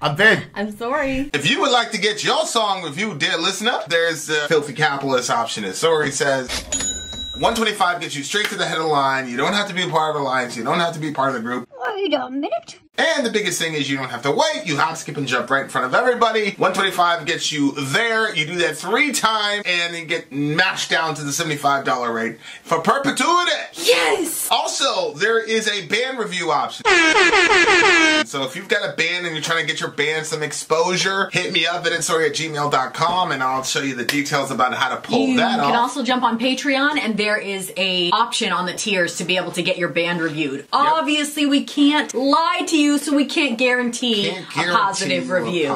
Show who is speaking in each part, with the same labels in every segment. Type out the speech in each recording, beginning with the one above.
Speaker 1: I'm Vin.
Speaker 2: I'm Sori.
Speaker 1: If you would like to get your song reviewed, dear listener, there's the filthy capitalist option. As Sori says, 125 gets you straight to the head of the line. You don't have to be a part of the alliance. You don't have to be part of the group.
Speaker 3: Wait a minute.
Speaker 1: And the biggest thing is you don't have to wait. You hop, skip, and jump right in front of everybody. 125 gets you there. You do that 3 times, and you get mashed down to the $75 rate for perpetuity.
Speaker 2: Yes!
Speaker 1: Also, there is a band review option. So if you've got a band and you're trying to get your band some exposure, hit me up at villageXchange@gmail.com, and I'll show you the details about how to pull that off.
Speaker 2: You can also jump on Patreon, and there is a option on the tiers to be able to get your band reviewed. Yep. Obviously, we can't lie to you, so we can't guarantee a positive review.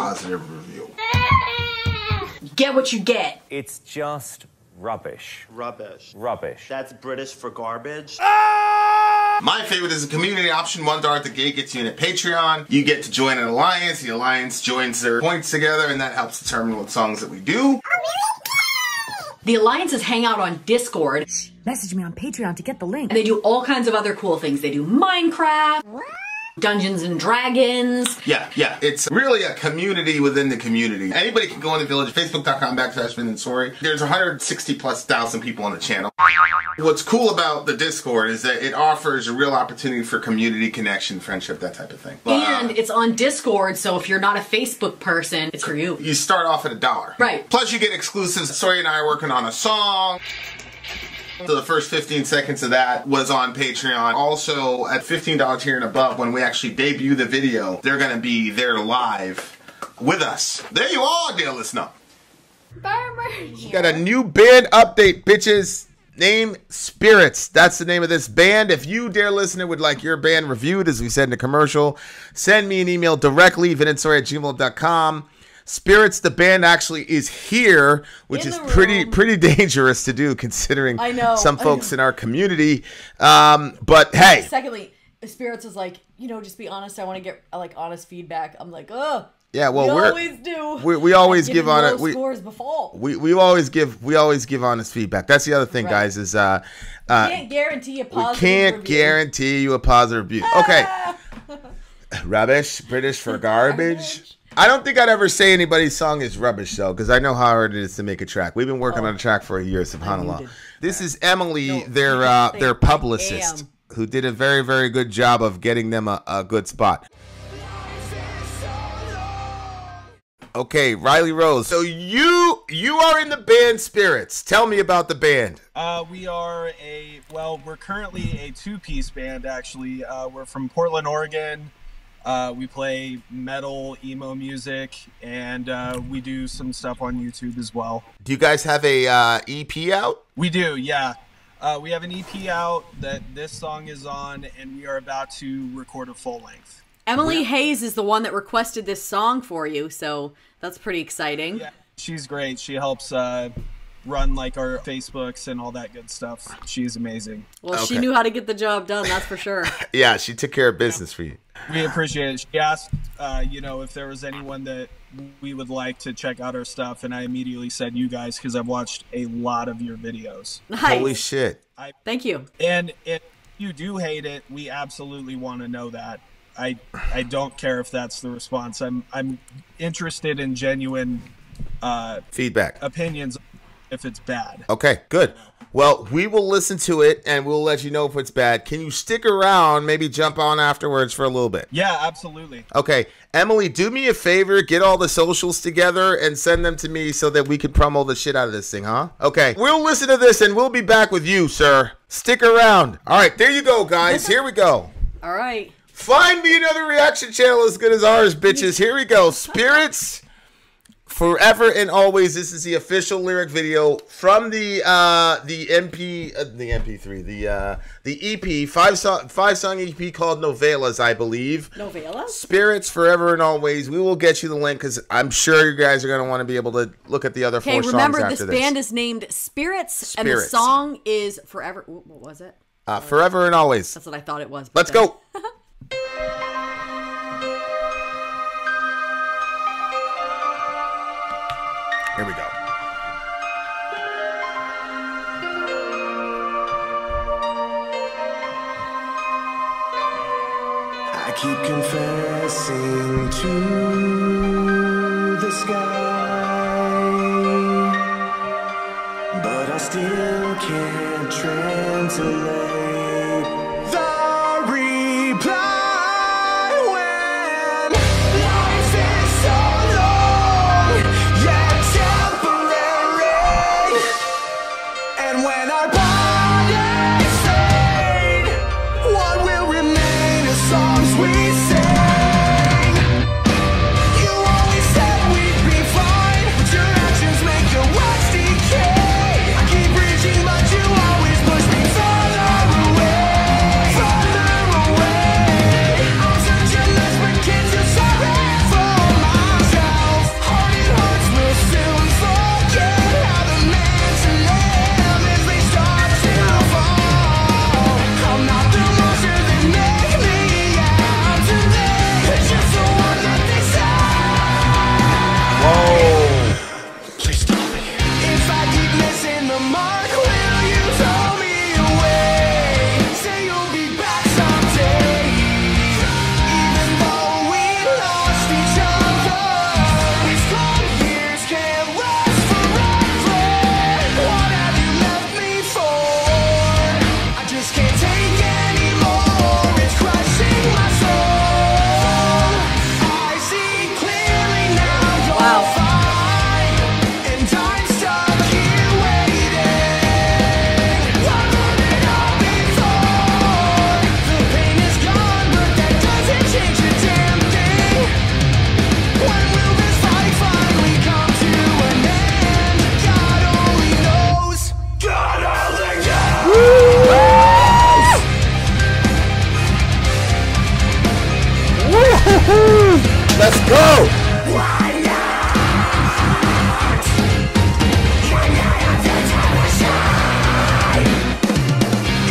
Speaker 2: Get what you get.
Speaker 4: It's just rubbish.
Speaker 5: Rubbish.
Speaker 4: Rubbish.
Speaker 5: That's British for garbage.
Speaker 1: My favorite is the community option. $1 at the gate gets you in at Patreon. You get to join an alliance. The alliance joins their points together, and that helps determine what songs that we do.
Speaker 2: The alliances hang out on Discord.
Speaker 3: Message me on Patreon to get the link.
Speaker 2: And they do all kinds of other cool things. They do Minecraft, Dungeons and Dragons.
Speaker 1: Yeah. It's really a community within the community. Anybody can go in the village, facebook.com/Vin and Sori. There's 160,000+ people on the channel. What's cool about the Discord is that it offers a real opportunity for community connection, friendship, that type of thing.
Speaker 2: And it's on Discord, so if you're not a Facebook person, it's for you.
Speaker 1: You start off at $1.
Speaker 2: Right.
Speaker 1: Plus you get exclusives. Sori and I are working on a song. So the first 15 seconds of that was on Patreon. Also, at $15 tier and above, when we actually debut the video, they're going to be there live with us. There you are, dear listener. Got a new band update, bitches. Name Spirits. That's the name of this band. If you, dear listener, would like your band reviewed, as we said in the commercial, send me an email directly, villageXchange@gmail.com. Spirits, the band, actually is here, which is pretty dangerous to do, considering some folks in our community. But hey.
Speaker 6: Secondly, Spirits is like, just be honest. I want to get honest feedback. I'm like, ugh.
Speaker 1: Yeah, well,
Speaker 6: we always do.
Speaker 1: We always give honest.
Speaker 6: Scores before.
Speaker 1: We always give honest feedback. That's the other thing, guys. Is
Speaker 6: can't guarantee a positive.
Speaker 1: We can't guarantee you a positive review. Okay. Rubbish, British for garbage. I don't think I'd ever say anybody's song is rubbish, though, because I know how hard it is to make a track. We've been working on a track for a year, subhanAllah. This is Emily, their publicist, who did a very, very good job of getting them a good spot. Okay, Riley Rose. So you are in the band Spirits. Tell me about the band.
Speaker 7: We're currently a 2-piece band, actually. We're from Portland, Oregon. We play metal, emo music, and we do some stuff on YouTube as well.
Speaker 1: Do you guys have a EP out?
Speaker 7: We do, yeah. We have an EP out that this song is on, and we are about to record a full length.
Speaker 2: Emily Hayes is the one that requested this song for you, so that's pretty exciting.
Speaker 7: Yeah, she's great. She helps run our Facebooks and all that good stuff. She's amazing.
Speaker 2: Well, she knew how to get the job done, that's for sure.
Speaker 1: Yeah, she took care of business for you.
Speaker 7: We appreciate it. She asked, if there was anyone that we would like to check out our stuff, and I immediately said you guys because I've watched a lot of your videos.
Speaker 2: Nice.
Speaker 1: Holy shit.
Speaker 2: Thank you.
Speaker 7: And if you do hate it, we absolutely want to know that. I don't care if that's the response. I'm interested in genuine
Speaker 1: feedback,
Speaker 7: opinions if it's bad.
Speaker 1: Okay, good. Well, we will listen to it and we'll let you know if it's bad. Can you stick around, maybe jump on afterwards for a little bit?
Speaker 7: Yeah, absolutely.
Speaker 1: Okay, Emily, do me a favor, get all the socials together and send them to me so that we can promo the shit out of this thing, huh? Okay, we'll listen to this and we'll be back with you, sir. Stick around. All right, there you go, guys. Here we go.
Speaker 2: All right.
Speaker 1: Find me another reaction channel as good as ours, bitches. Here we go. Spirits, Forever and Always. This is the official lyric video from the EP, five song EP called Novellas, I believe.
Speaker 2: Novellas?
Speaker 1: Spirits, Forever and Always. We will get you the link because I'm sure you guys are going to want to be able to look at the other 4 songs after this.
Speaker 2: Okay, remember this band is named Spirits, and the song is Forever. What was it?
Speaker 1: Forever and Always.
Speaker 2: That's what I thought it was.
Speaker 1: Let's go. Here we go.
Speaker 8: I keep confessing to the sky, but I still can't translate the reply when life is so long yet temporary, and when our bodies fade, what will remain is songs we sing. You always said we'd be fine, but your actions make your words decay. I keep reaching, but you always push me further away, further away. I'm such a desperate kid, too sorry for myself. Heart it hurts, will soon forget how the man to live if they start to fall. I'm not the monster they make me out to be. It's just the one that they say. Please stop me. If I keep missing the mark, will you throw me away? Say you'll be back someday. Even though we lost each other, these cold years can't last forever. What have you left me for? I just can't take anymore. It's crushing my soul. I see clearly now you're
Speaker 2: Wow.
Speaker 8: fine, and I'm stuck here waiting. What would it all be for? The pain is gone, but that doesn't change a damn thing. When will this fight finally come to an end? God only knows. God only knows.
Speaker 1: Let's go!
Speaker 8: Why not?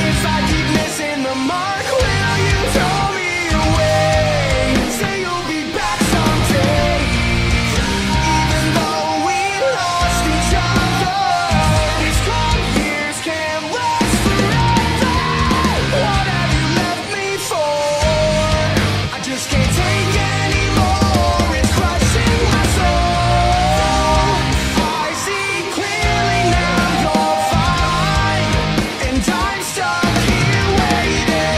Speaker 8: If I keep missing the mark, will you throw me away? Say you'll be back someday. Even though we lost each other, these cold years can't last forever. What have you left me for? I just can't take anymore. It's crushing my soul. I see clearly now you're fine, and I'm stuck here waiting.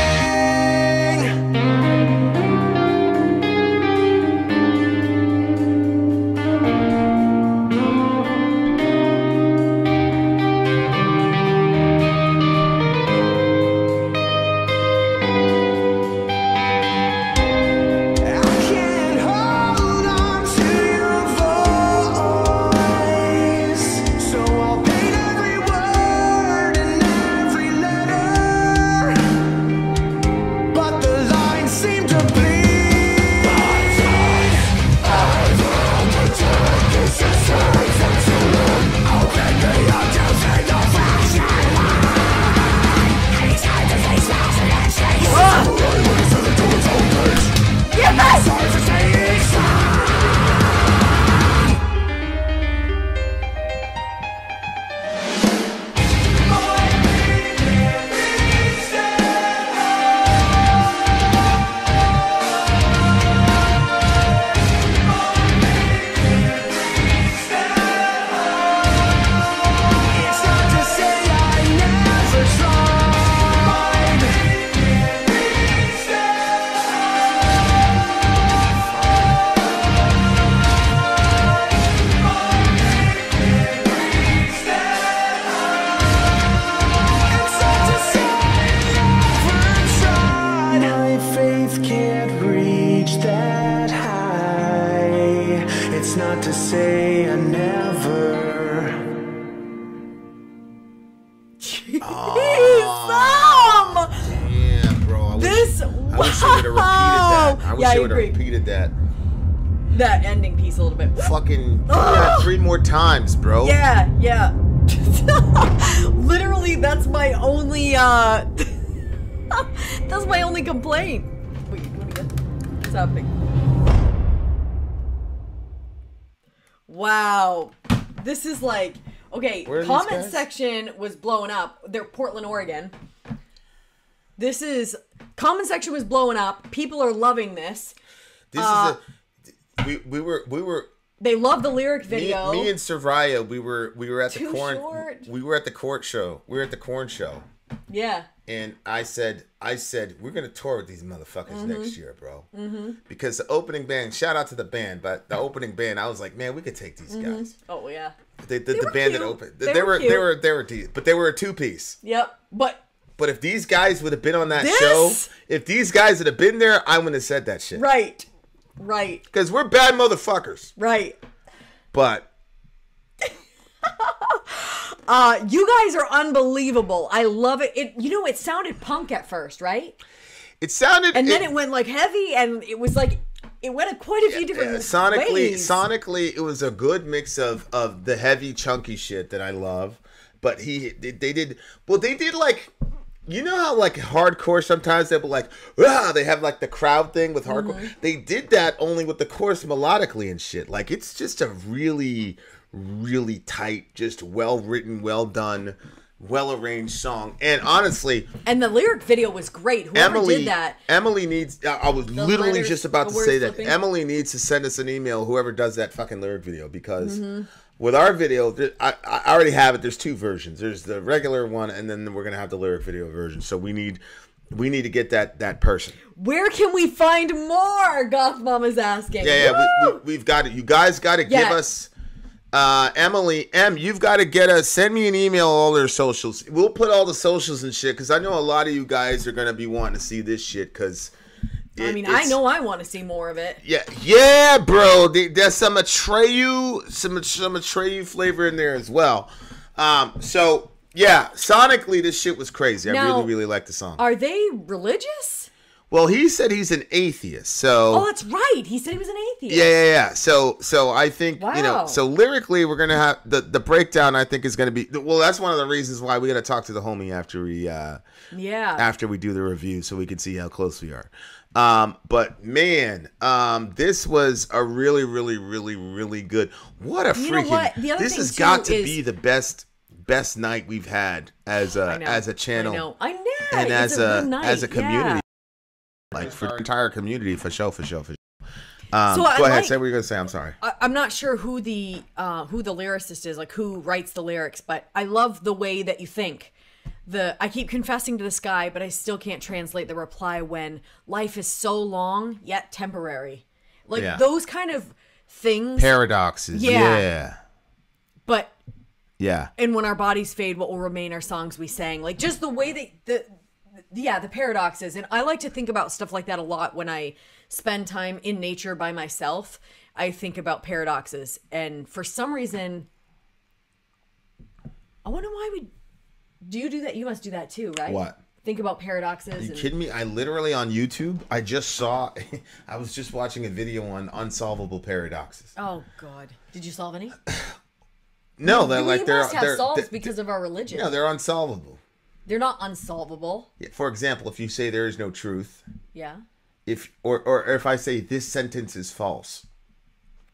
Speaker 8: I can't hold on to your voice, so I'll paint every word and every letter, but the lines seem to bleed. It's not to say I never tried. It's not to say I never tried. My faith can't reach that high. It's not to say I never.
Speaker 1: Damn, bro. I wish you would have repeated that. I wish
Speaker 6: Yeah, I
Speaker 1: you would have
Speaker 6: agree.
Speaker 1: repeated that.
Speaker 6: That ending piece a little bit.
Speaker 1: Fucking do that 3 more times, bro.
Speaker 6: Yeah, yeah. Literally, that's my only that's my only complaint. Wait, what do you got? What's happening? Wow. This is like, okay,
Speaker 1: Where are these
Speaker 6: comment
Speaker 1: guys?
Speaker 6: section was blowing up. They're Portland, Oregon. This is comment section was blowing up. People are loving this.
Speaker 9: This is we were.
Speaker 6: They love the lyric video.
Speaker 9: Me and Soraya, we were at the
Speaker 6: Too
Speaker 9: corn.
Speaker 6: short.
Speaker 9: We were at the court show. We were at the corn show.
Speaker 6: Yeah.
Speaker 9: And I said, we're gonna tour with these motherfuckers next year, bro. Because the opening band, shout out to the band, but the opening band, I was like, man, we could take these guys.
Speaker 6: Oh yeah.
Speaker 9: The
Speaker 6: were
Speaker 9: band
Speaker 6: cute.
Speaker 9: that opened,
Speaker 6: They were
Speaker 9: deep, but they were a 2-piece.
Speaker 6: Yep. But
Speaker 9: if these guys would have been on that
Speaker 6: This-
Speaker 9: show, if these guys would have been there, I wouldn't have said that shit.
Speaker 6: right.
Speaker 9: Because we're bad motherfuckers.
Speaker 6: Right.
Speaker 9: But
Speaker 6: You guys are unbelievable. I love it. It sounded punk at first, right?
Speaker 9: it sounded,
Speaker 6: And then it went like heavy, and it was like it went quite a few different ways.
Speaker 9: Sonically, it was a good mix of the heavy, chunky shit that I love. But they did like, you know how like hardcore sometimes they'll be like, they have like the crowd thing with hardcore. They did that only with the chorus melodically and shit. Like it's just a really, really tight, just well written, well done, well arranged song. And honestly,
Speaker 6: and the lyric video was great. Whoever did that.
Speaker 9: Emily needs. I was literally
Speaker 6: letters,
Speaker 9: just about
Speaker 6: the
Speaker 9: to
Speaker 6: words
Speaker 9: say that
Speaker 6: flipping.
Speaker 9: Emily needs to send us an email. Whoever does that fucking lyric video, because with our video, I already have it. There's 2 versions. There's the regular one, and then we're gonna have the lyric video version. So we need to get that person.
Speaker 6: Where can we find more? Goth Mama's asking.
Speaker 9: We've got it. You guys got to give us. Emily, you've got to get us. Send me an email, all their socials. We'll put all the socials and shit, because I know a lot of you guys are gonna be wanting to see this shit. Because
Speaker 6: I know I want to see more of it.
Speaker 9: yeah, bro. There's some Atreyu flavor in there as well. So yeah, sonically this shit was crazy. I
Speaker 6: Now,
Speaker 9: really, really like the song.
Speaker 6: Are they religious?
Speaker 9: Well, he said he's an atheist, so.
Speaker 6: Oh, that's right. He said he was an atheist.
Speaker 9: Yeah. So I think,
Speaker 6: Wow.
Speaker 9: so lyrically we're going to have the breakdown, I think, is going to be, well, that's one of the reasons why we got to talk to the homie after we do the review, so we can see how close we are. But man, this was a really, really, really, really good. What a
Speaker 6: You know what? The other
Speaker 9: this
Speaker 6: thing
Speaker 9: has got
Speaker 6: too
Speaker 9: to
Speaker 6: is-
Speaker 9: be the best night we've had as a channel.
Speaker 6: I know.
Speaker 9: And
Speaker 6: It's a good night.
Speaker 9: as a community.
Speaker 6: Yeah.
Speaker 9: Like for the entire community, for sure.
Speaker 6: So
Speaker 9: Go
Speaker 6: I
Speaker 9: ahead,
Speaker 6: like-
Speaker 9: say what you're gonna say. I'm sorry.
Speaker 6: I'm not sure who the lyricist is, like who writes the lyrics, but I love the way that you think. I keep confessing to the sky, but I still can't translate the reply when life is so long yet temporary. Like those kind of things.
Speaker 9: Paradoxes. Yeah.
Speaker 6: But
Speaker 9: Yeah.
Speaker 6: and when our bodies fade, what will remain are songs we sang. Like just the way the paradoxes. And I like to think about stuff like that a lot when I spend time in nature by myself. I think about paradoxes. And for some reason, I wonder why do you do that? You must do that too, right?
Speaker 9: What?
Speaker 6: Think about paradoxes.
Speaker 9: Are you kidding me? I literally on YouTube, I just saw, I was just watching a video on unsolvable paradoxes.
Speaker 6: Oh God. Did you solve any?
Speaker 9: No, they're
Speaker 6: We
Speaker 9: like,
Speaker 6: must have
Speaker 9: they're
Speaker 6: solved because of our religion.
Speaker 9: No, they're unsolvable.
Speaker 6: They're not unsolvable.
Speaker 9: For example, if you say there is no truth,
Speaker 6: Yeah.
Speaker 9: or if I say this sentence is false,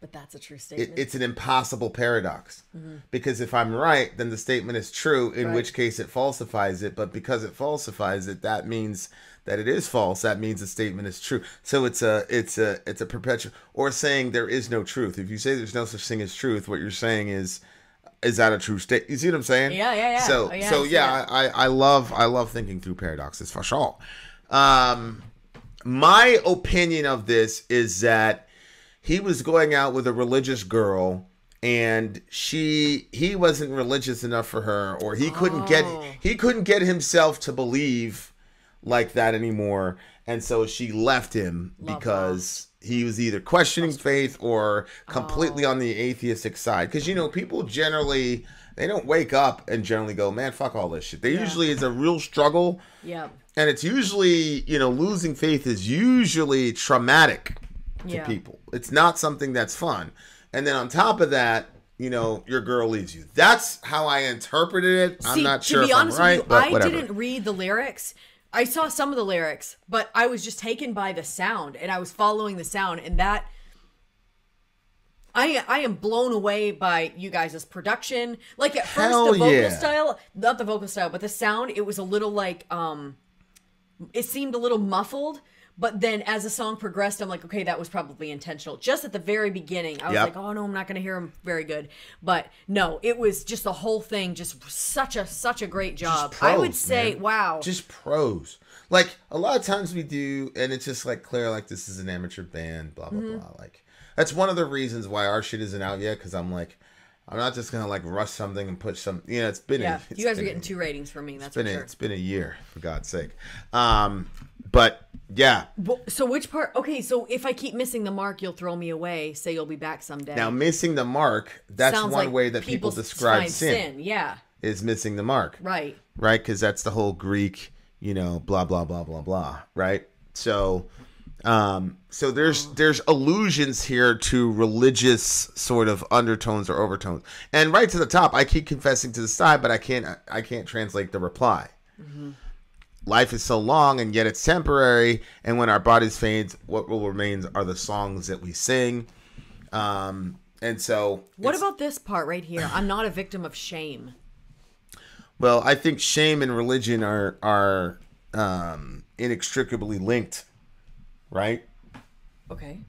Speaker 6: But that's a true statement.
Speaker 9: it's an impossible paradox. Because if I'm right, then the statement is true, in which case it falsifies it. But because it falsifies it, that means that it is false. That means the statement is true. So it's a perpetual. Or saying there is no truth. If you say there's no such thing as truth, what you're saying is that a true state? You see what I'm saying?
Speaker 6: Yeah.
Speaker 9: So I love thinking through paradoxes for sure. My opinion of this is that he was going out with a religious girl, and he wasn't religious enough for her, or he couldn't get himself to believe like that anymore, and so she left him because he was either questioning faith or completely on the atheistic side. Because people generally, they don't wake up and generally go, man, fuck all this shit. They usually, it's a real struggle.
Speaker 6: Yeah.
Speaker 9: And it's usually, losing faith is usually traumatic to people. It's not something that's fun. And then on top of that, your girl leaves you. That's how I interpreted it. I'm not sure if I'm right, but whatever.
Speaker 6: I didn't read the lyrics. I saw some of the lyrics, but I was just taken by the sound, and I was following the sound, and that I am blown away by you guys' production. Like at first, the vocal style, not the vocal style, but the sound, it was a little like it seemed a little muffled. But then as the song progressed, I'm like, okay, that was probably intentional. Just at the very beginning, I was like, oh no, I'm not going to hear him very good. But no, it was just the whole thing, just such a great job.
Speaker 9: Pros,
Speaker 6: I would say,
Speaker 9: man.
Speaker 6: wow.
Speaker 9: Just pros. Like, a lot of times we do, and it's just like clear, like, this is an amateur band, blah, blah, blah. Like, that's one of the reasons why our shit isn't out yet, because I'm like, I'm not just going to, like, rush something and put some, you know, it's been
Speaker 6: Yeah,
Speaker 9: it's
Speaker 6: you guys are
Speaker 9: been
Speaker 6: getting 2 ratings from me, that's
Speaker 9: for
Speaker 6: sure.
Speaker 9: It's been a year, for God's sake. But, yeah.
Speaker 6: So which part, okay, so if I keep missing the mark, you'll throw me away, say you'll be back someday.
Speaker 9: Now, missing the mark, that's
Speaker 6: Sounds
Speaker 9: one
Speaker 6: like
Speaker 9: way that people describe
Speaker 6: find
Speaker 9: sin.
Speaker 6: Yeah.
Speaker 9: Is missing the mark.
Speaker 6: Right.
Speaker 9: Right? Because that's the whole Greek, you know, blah, blah, blah, blah, blah. Right? So, so there's allusions here to religious sort of undertones or overtones. And right to the top, I keep confessing to the side, but I can't translate the reply. Mm-hmm. Life is so long, and yet it's temporary. And when our bodies fade, what will remain are the songs that we sing. And so,
Speaker 6: what about this part right here? I'm not a victim of shame.
Speaker 9: Well, I think shame and religion are inextricably linked, right?
Speaker 6: Okay.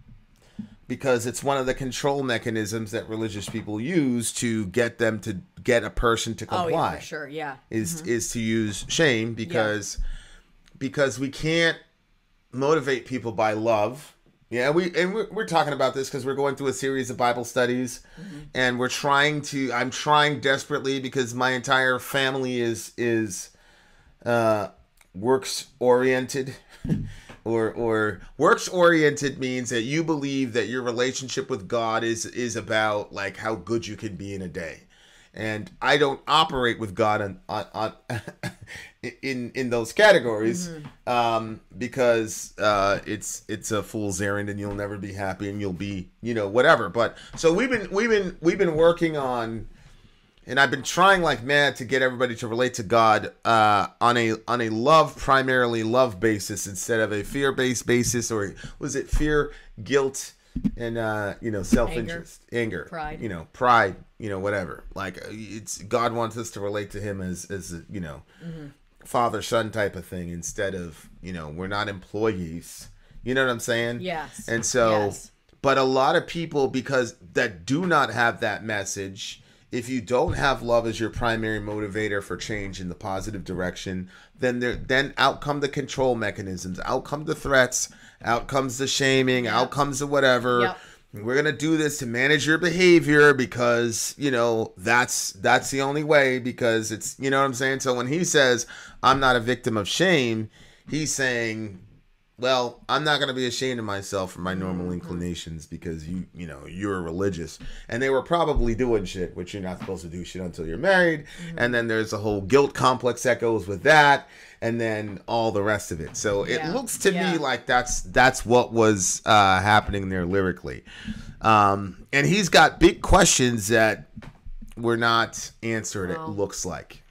Speaker 9: Because it's one of the control mechanisms that religious people use to get them to get a person to comply.
Speaker 6: Oh, yeah, for sure, yeah.
Speaker 9: Is to use shame because we can't motivate people by love. Yeah, we're talking about this because we're going through a series of Bible studies, and I'm trying desperately because my entire family is works oriented. Or works oriented means that you believe that your relationship with God is about like how good you can be in a day. And I don't operate with God on in those categories because it's a fool's errand and you'll never be happy and you'll be, you know, whatever. But so we've been working on, and I've been trying like mad to get everybody to relate to God on a primarily love basis instead of a fear-based basis, or was it fear, guilt, and self-interest, anger, pride, whatever. Like it's God wants us to relate to Him as father-son type of thing instead of we're not employees. You know what I'm saying?
Speaker 6: Yes.
Speaker 9: And so, but a lot of people that do not have that message. If you don't have love as your primary motivator for change in the positive direction, then out come the control mechanisms, out come the threats, out comes the shaming, out comes the whatever.
Speaker 6: Yep.
Speaker 9: We're gonna do this to manage your behavior because that's the only way, because it's what I'm saying. So when he says I'm not a victim of shame, he's saying, well, I'm not going to be ashamed of myself for my normal inclinations because you're religious. And they were probably doing shit, which you're not supposed to do shit until you're married. And then there's a whole guilt complex that goes with that. And then all the rest of it. So it looks to me like that's what was happening there lyrically. And he's got big questions that were not answered, it looks like.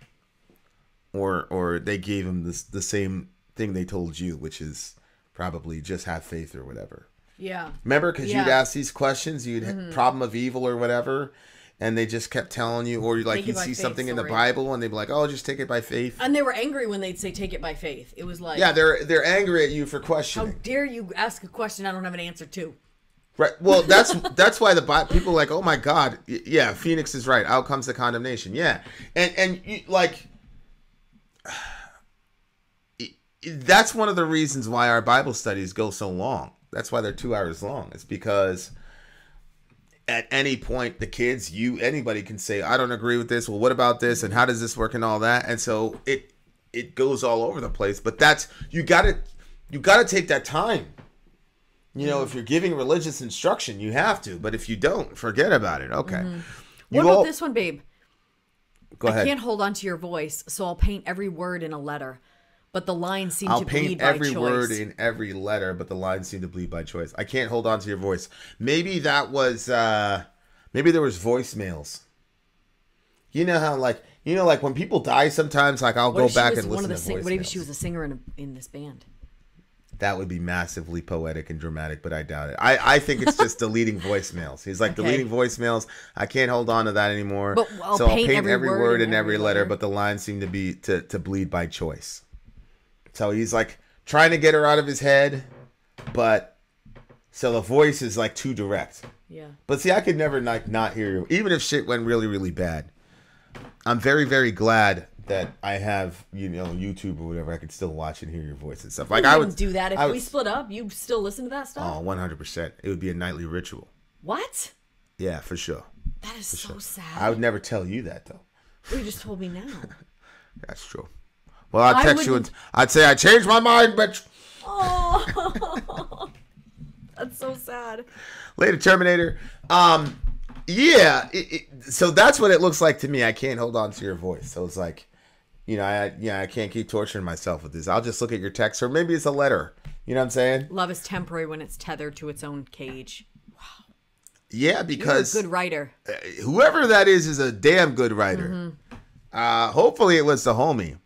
Speaker 9: Or they gave him the same thing they told you, which is probably just have faith or whatever.
Speaker 6: Yeah.
Speaker 9: Remember? Because you'd ask these questions, you'd problem of evil or whatever, and they just kept telling you, or like you'd see something in the Bible and they'd be like, oh, just take it by faith.
Speaker 6: And they were angry when they'd say take it by faith. It was like,
Speaker 9: yeah, they're angry at you for questioning.
Speaker 6: How dare you ask a question I don't have an answer to?
Speaker 9: Right. Well, that's why people are like, oh my God, yeah, Phoenix is right. Out comes the condemnation. Yeah, and you, like. That's one of the reasons why our Bible studies go so long. That's why they're 2 hours long. It's because at any point, the kids, anybody can say, I don't agree with this. Well, what about this? And how does this work and all that? And so it goes all over the place. But you gotta take that time. If you're giving religious instruction, you have to. But if you don't, forget about it. Okay.
Speaker 6: What about this one, babe?
Speaker 9: Go ahead.
Speaker 6: I can't hold on to your voice, so I'll paint every word in a letter. But the lines seem to bleed by choice.
Speaker 9: I'll paint every word in every letter, but the lines seem to bleed by choice. I can't hold on to your voice. Maybe that was, maybe there was voicemails. You know how, like when people die sometimes, like I'll go back and listen to voicemails.
Speaker 6: What if she was a singer in this band?
Speaker 9: That would be massively poetic and dramatic, but I doubt it. I think it's just deleting voicemails. He's like, deleting voicemails. I can't hold on to that anymore.
Speaker 6: But I'll paint every
Speaker 9: word in every letter, but the lines seem to be to bleed by choice. So he's like, trying to get her out of his head, but so the voice is like too direct.
Speaker 6: Yeah.
Speaker 9: But see, I could never like not hear you, even if shit went really, really bad. I'm very, very glad that I have, you know, YouTube or whatever. I can still watch and hear your voice and stuff. Like
Speaker 6: I
Speaker 9: I
Speaker 6: would
Speaker 9: would
Speaker 6: do that if we split up. You still listen to that stuff?
Speaker 9: Oh, 100%. It would be a nightly ritual.
Speaker 6: What?
Speaker 9: Yeah, for sure.
Speaker 6: That is so sad.
Speaker 9: I would never tell you that though.
Speaker 6: You just told me now.
Speaker 9: That's true. Well, I'd text you and I'd say I changed my mind, bitch.
Speaker 6: Oh, that's so sad.
Speaker 9: Later, Terminator. Yeah. So that's what it looks like to me. I can't hold on to your voice. So it's like, you know, I can't keep torturing myself with this. I'll just look at your text, or maybe it's a letter. You know what I'm saying?
Speaker 6: Love is temporary when it's tethered to its own cage. Wow.
Speaker 9: Yeah, because
Speaker 6: you're a good writer.
Speaker 9: Whoever that is a damn good writer. Hopefully it was the homie.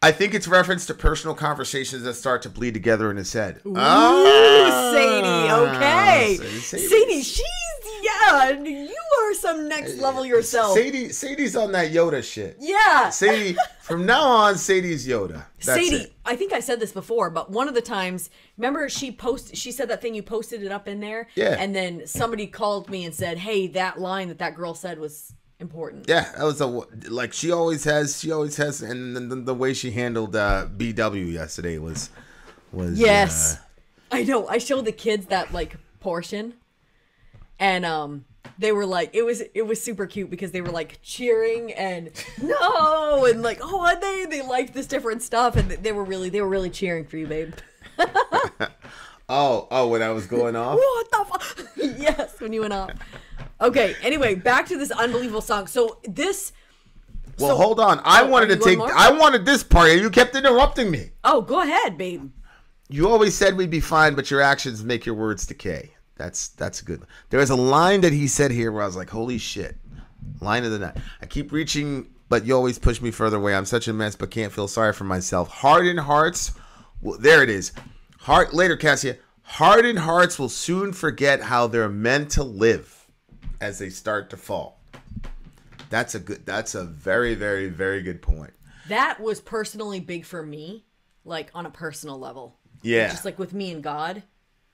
Speaker 9: I think it's reference to personal conversations that start to bleed together in his head.
Speaker 6: Ooh, Sadie, okay. Sadie, you are some next level yourself.
Speaker 9: Sadie's on that Yoda shit.
Speaker 6: Yeah.
Speaker 9: Sadie, from now on, Sadie's Yoda. That's
Speaker 6: Sadie,
Speaker 9: it.
Speaker 6: I think I said this before, but one of the times, remember she said that thing, you posted it up in there?
Speaker 9: Yeah.
Speaker 6: And then somebody called me and said, hey, that line that girl said was important.
Speaker 9: Yeah, that was like she always has, and the way she handled BW yesterday was
Speaker 6: yes. I know. I showed the kids that like portion, and they were like, it was super cute because they were like cheering and no and like, oh, they liked this different stuff, and they were really cheering for you, babe.
Speaker 9: oh, when I was going off.
Speaker 6: What the fuck? Yes, when you went off. Okay, anyway, back to this unbelievable song. So this...
Speaker 9: Well, hold on. I wanted this part. You kept interrupting me.
Speaker 6: Oh, go ahead, babe.
Speaker 9: You always said we'd be fine, but your actions make your words decay. That's good. There was a line that he said here where I was like, holy shit. Line of the night. I keep reaching, but you always push me further away. I'm such a mess, but can't feel sorry for myself. Hardened hearts... Well, there it is. Later, Cassia. Hardened hearts will soon forget how they're meant to live as they start to fall. That's a very, very, very good point.
Speaker 6: That was personally big for me, like on a personal level.
Speaker 9: Yeah.
Speaker 6: Just like with me and God.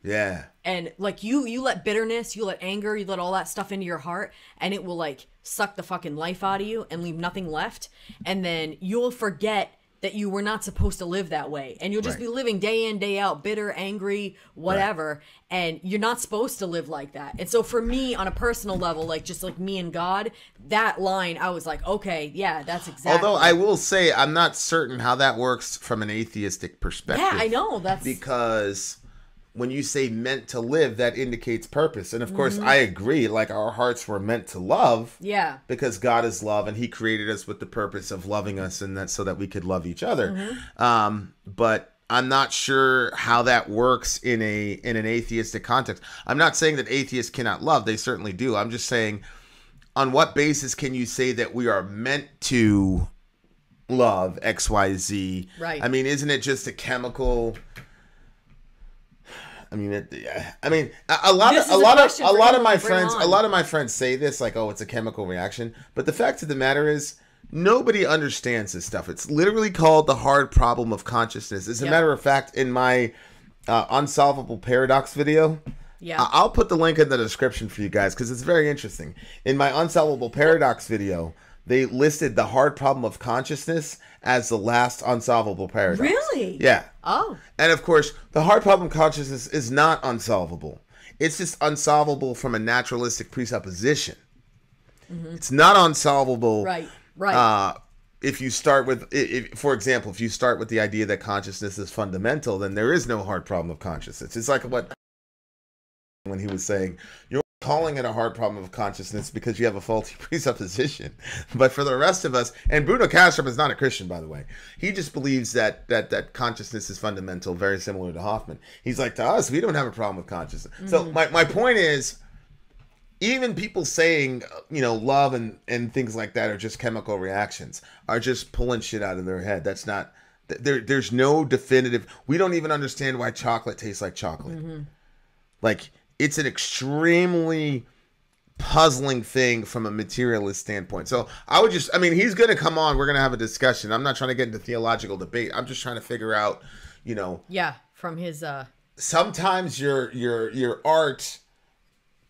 Speaker 9: Yeah.
Speaker 6: And like you let bitterness, you let anger, you let all that stuff into your heart, and it will like suck the fucking life out of you and leave nothing left. And then you'll forget that you were not supposed to live that way. And you'll just be living day in, day out, bitter, angry, whatever. Right. And you're not supposed to live like that. And so for me, on a personal level, like just like me and God, that line, I was like, okay, yeah, that's exactly.
Speaker 9: Although I will say, I'm not certain how that works from an atheistic perspective.
Speaker 6: Yeah, I know. That's
Speaker 9: because when you say meant to live, that indicates purpose. And of course, I agree. Like our hearts were meant to love.
Speaker 6: Yeah.
Speaker 9: Because God is love, and He created us with the purpose of loving us, and that so that we could love each other. But I'm not sure how that works in an atheistic context. I'm not saying that atheists cannot love. They certainly do. I'm just saying, on what basis can you say that we are meant to love XYZ? Right. I mean, isn't it just a chemical? I mean, a lot of my friends say this, like, oh, it's a chemical reaction. But the fact of the matter is, nobody understands this stuff. It's literally called the hard problem of consciousness. As a matter of fact, in my unsolvable paradox video, I'll put the link in the description for you guys because it's very interesting. In my unsolvable paradox video, they listed the hard problem of consciousness as the last unsolvable paradox. Really? Yeah. Oh. And of course, the hard problem of consciousness is not unsolvable. It's just unsolvable from a naturalistic presupposition. It's not unsolvable. Right. Right. If you start with, for example, if you start with the idea that consciousness is fundamental, then there is no hard problem of consciousness. It's like what when he was saying, you're calling it a hard problem of consciousness because you have a faulty presupposition. But for the rest of us, and Bruno Castro is not a Christian, by the way. He just believes that consciousness is fundamental, very similar to Hoffman. He's like, to us, we don't have a problem with consciousness. So my point is, even people saying, you know, love and things like that are just chemical reactions, are just pulling shit out of their head. That's not, there's no definitive, we don't even understand why chocolate tastes like chocolate. Like, it's an extremely puzzling thing from a materialist standpoint. So I would just, I mean, he's going to come on. We're going to have a discussion. I'm not trying to get into theological debate. I'm just trying to figure out, you know.
Speaker 6: Yeah, from his
Speaker 9: Sometimes your art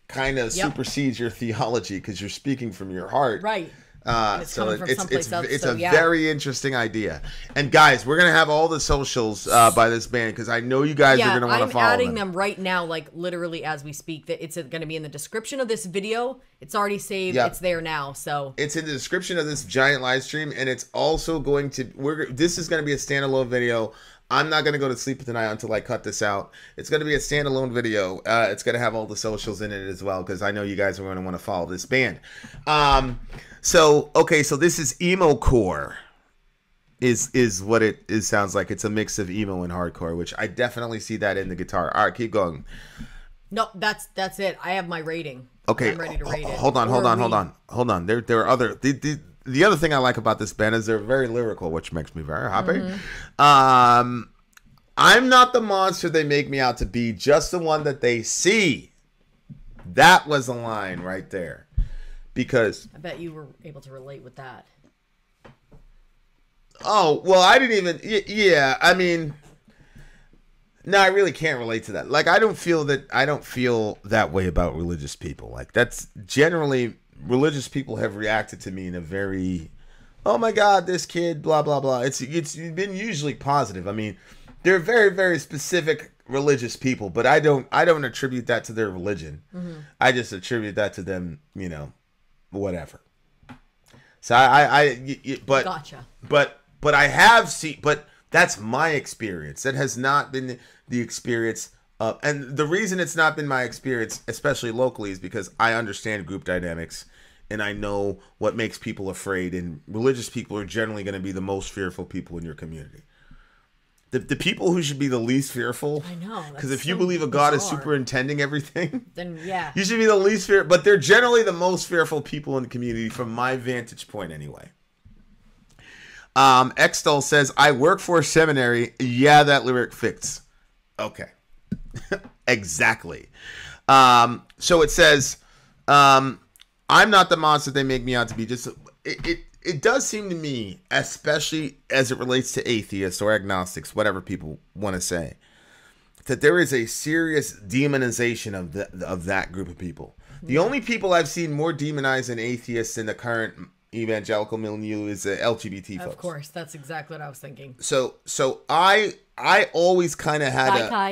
Speaker 9: kind of supersedes your theology because you're speaking from your heart.
Speaker 6: Right.
Speaker 9: It's
Speaker 6: coming from someplace else,
Speaker 9: it's
Speaker 6: so,
Speaker 9: a
Speaker 6: yeah.
Speaker 9: very interesting idea. And guys, we're gonna have all the socials by this band because I know you guys are gonna want to follow
Speaker 6: I'm adding them right now, like literally as we speak. That it's going to be in the description of this video. It's already saved.
Speaker 9: Yep.
Speaker 6: It's there now. So
Speaker 9: it's in the description of this giant live stream, and it's also going to this is going to be a standalone video. I'm not going to go to sleep tonight until I cut this out. It's going to be a standalone video. It's going to have all the socials in it as well because I know you guys are going to want to follow this band. So this is emo core is what it sounds like. It's a mix of emo and hardcore, which I definitely see that in the guitar. All right, keep going.
Speaker 6: no, that's it. I have my rating.
Speaker 9: Okay,
Speaker 6: I'm ready to rate it.
Speaker 9: Hold on. There are other the other thing I like about this band is they're very lyrical, which makes me very happy.
Speaker 6: Mm-hmm.
Speaker 9: I'm not the monster they make me out to be, just the one that they see. That was a line right there. Because
Speaker 6: I bet you were able to relate with that.
Speaker 9: Oh, well, I didn't even yeah, I mean, no, I really can't relate to that. Like I don't feel that way about religious people. Like that's generally religious people have reacted to me in a very, oh my God, this kid, blah blah blah. It's been usually positive. I mean, they're very very specific religious people, but I don't attribute that to their religion. Mm-hmm. I just attribute that to them, you know, whatever. So but
Speaker 6: gotcha.
Speaker 9: But I have seen, but that's my experience. That has not been the experience of, and the reason it's not been my experience, especially locally, is because I understand group dynamics and I know what makes people afraid. And religious people are generally going to be the most fearful people in your community. The people who should be the least fearful.
Speaker 6: I know.
Speaker 9: Because if you believe a God is superintending everything,
Speaker 6: then yeah,
Speaker 9: you should be the least fear. But they're generally the most fearful people in the community, from my vantage point, anyway. Extol says, I work for a seminary. Yeah, that lyric fits. Okay. Exactly. So it says, I'm not the monster they make me out to be. Just it does seem to me, especially as it relates to atheists or agnostics, whatever people want to say, that there is a serious demonization of that group of people. The only people I've seen more demonized than atheists in the current evangelical milieu is the LGBT folks.
Speaker 6: Of course, that's exactly what I was thinking.
Speaker 9: So I always kind of had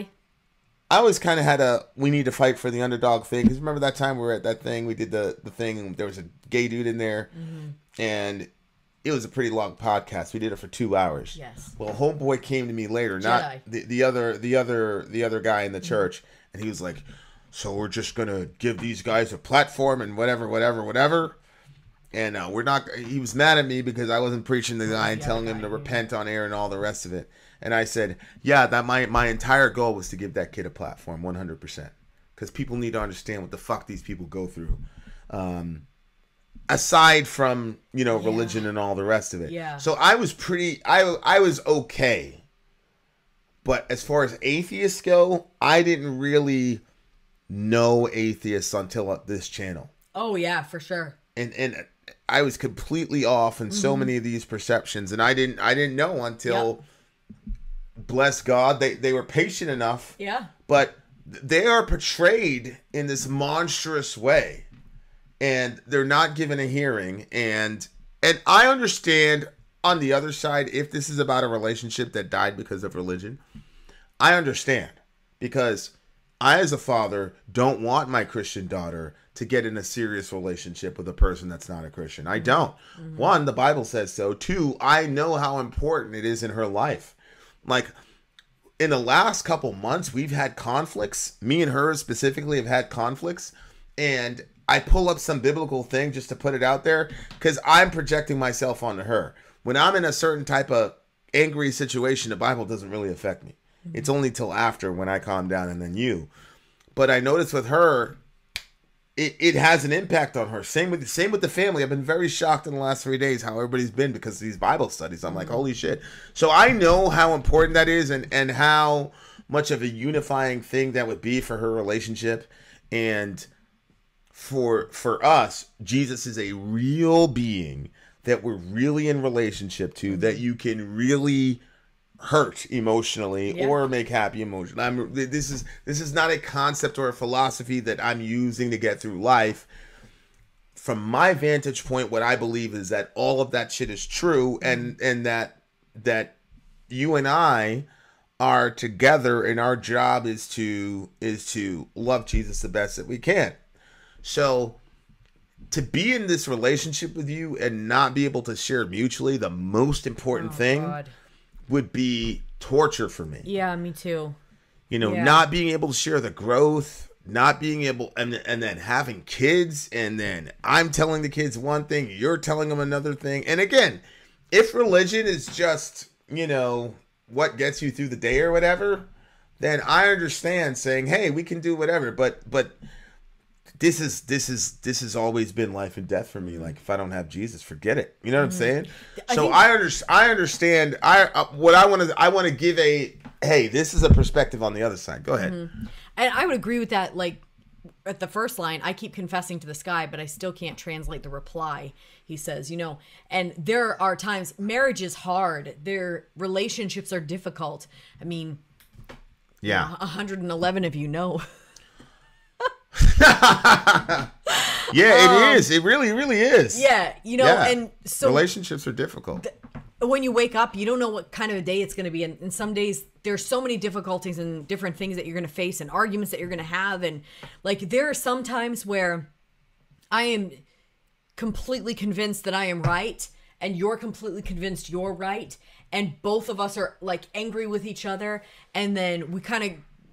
Speaker 9: we need to fight for the underdog thing. Because remember that time we were at that thing, we did the thing, and there was a gay dude in there, and it was a pretty long podcast. We did it for 2 hours.
Speaker 6: Yes.
Speaker 9: Well, homeboy came to me later, not the other guy in the church, and he was like, "So we're just gonna give these guys a platform and whatever." And we're not. He was mad at me because I wasn't preaching to the guy and telling him to repent on air and all the rest of it. And I said, yeah, that my entire goal was to give that kid a platform, 100%, because people need to understand what the fuck these people go through, aside from religion and all the rest of it.
Speaker 6: Yeah.
Speaker 9: So I was I was okay, but as far as atheists go, I didn't really know atheists until this channel.
Speaker 6: Oh yeah, for sure.
Speaker 9: And I was completely off in so many of these perceptions, and I didn't know until, bless God, they were patient enough.
Speaker 6: Yeah.
Speaker 9: But they are portrayed in this monstrous way, and they're not given a hearing. And I understand on the other side, if this is about a relationship that died because of religion, I understand, because I, as a father, don't want my Christian daughter to get in a serious relationship with a person that's not a Christian. I don't. One, the Bible says so. Two, I know how important it is in her life. Like, in the last couple months, we've had conflicts. Me and her specifically have had conflicts. And I pull up some biblical thing just to put it out there because I'm projecting myself onto her. When I'm in a certain type of angry situation, the Bible doesn't really affect me. It's only till after, when I calm down, and then you. But I noticed with her, it has an impact on her. Same with the family. I've been very shocked in the last 3 days how everybody's been because of these Bible studies. I'm like, holy shit. So I know how important that is, and how much of a unifying thing that would be for her relationship. And for us, Jesus is a real being that we're really in relationship to, that you can really hurt emotionally or make happy emotionally. This is not a concept or a philosophy that I'm using to get through life. From my vantage point, what I believe is that all of that shit is true, and that you and I are together, and our job is to love Jesus the best that we can. So to be in this relationship with you and not be able to share mutually the most important thing would be torture for me.
Speaker 6: Yeah, me too.
Speaker 9: You know, not being able to share the growth, not being able, and then having kids, and then I'm telling the kids one thing, you're telling them another thing. And again, if religion is just, you know, what gets you through the day or whatever, then I understand saying, hey, we can do whatever. But this has always been life and death for me. Like, if I don't have Jesus, forget it. You know what I'm saying? So I understand. I want to give hey, this is a perspective on the other side. Go ahead.
Speaker 6: And I would agree with that. Like, at the first line, I keep confessing to the sky, but I still can't translate the reply. He says, you know, and there are times, marriage is hard. Their relationships are difficult. I mean,
Speaker 9: yeah,
Speaker 6: 111 of you know.
Speaker 9: Yeah, it is. It really, really is.
Speaker 6: Yeah, you know, and so
Speaker 9: relationships are difficult.
Speaker 6: When you wake up, you don't know what kind of a day it's going to be. And some days there's so many difficulties and different things that you're going to face and arguments that you're going to have. And like, there are some times where I am completely convinced that I am right and you're completely convinced you're right. And both of us are like angry with each other. And then we kind of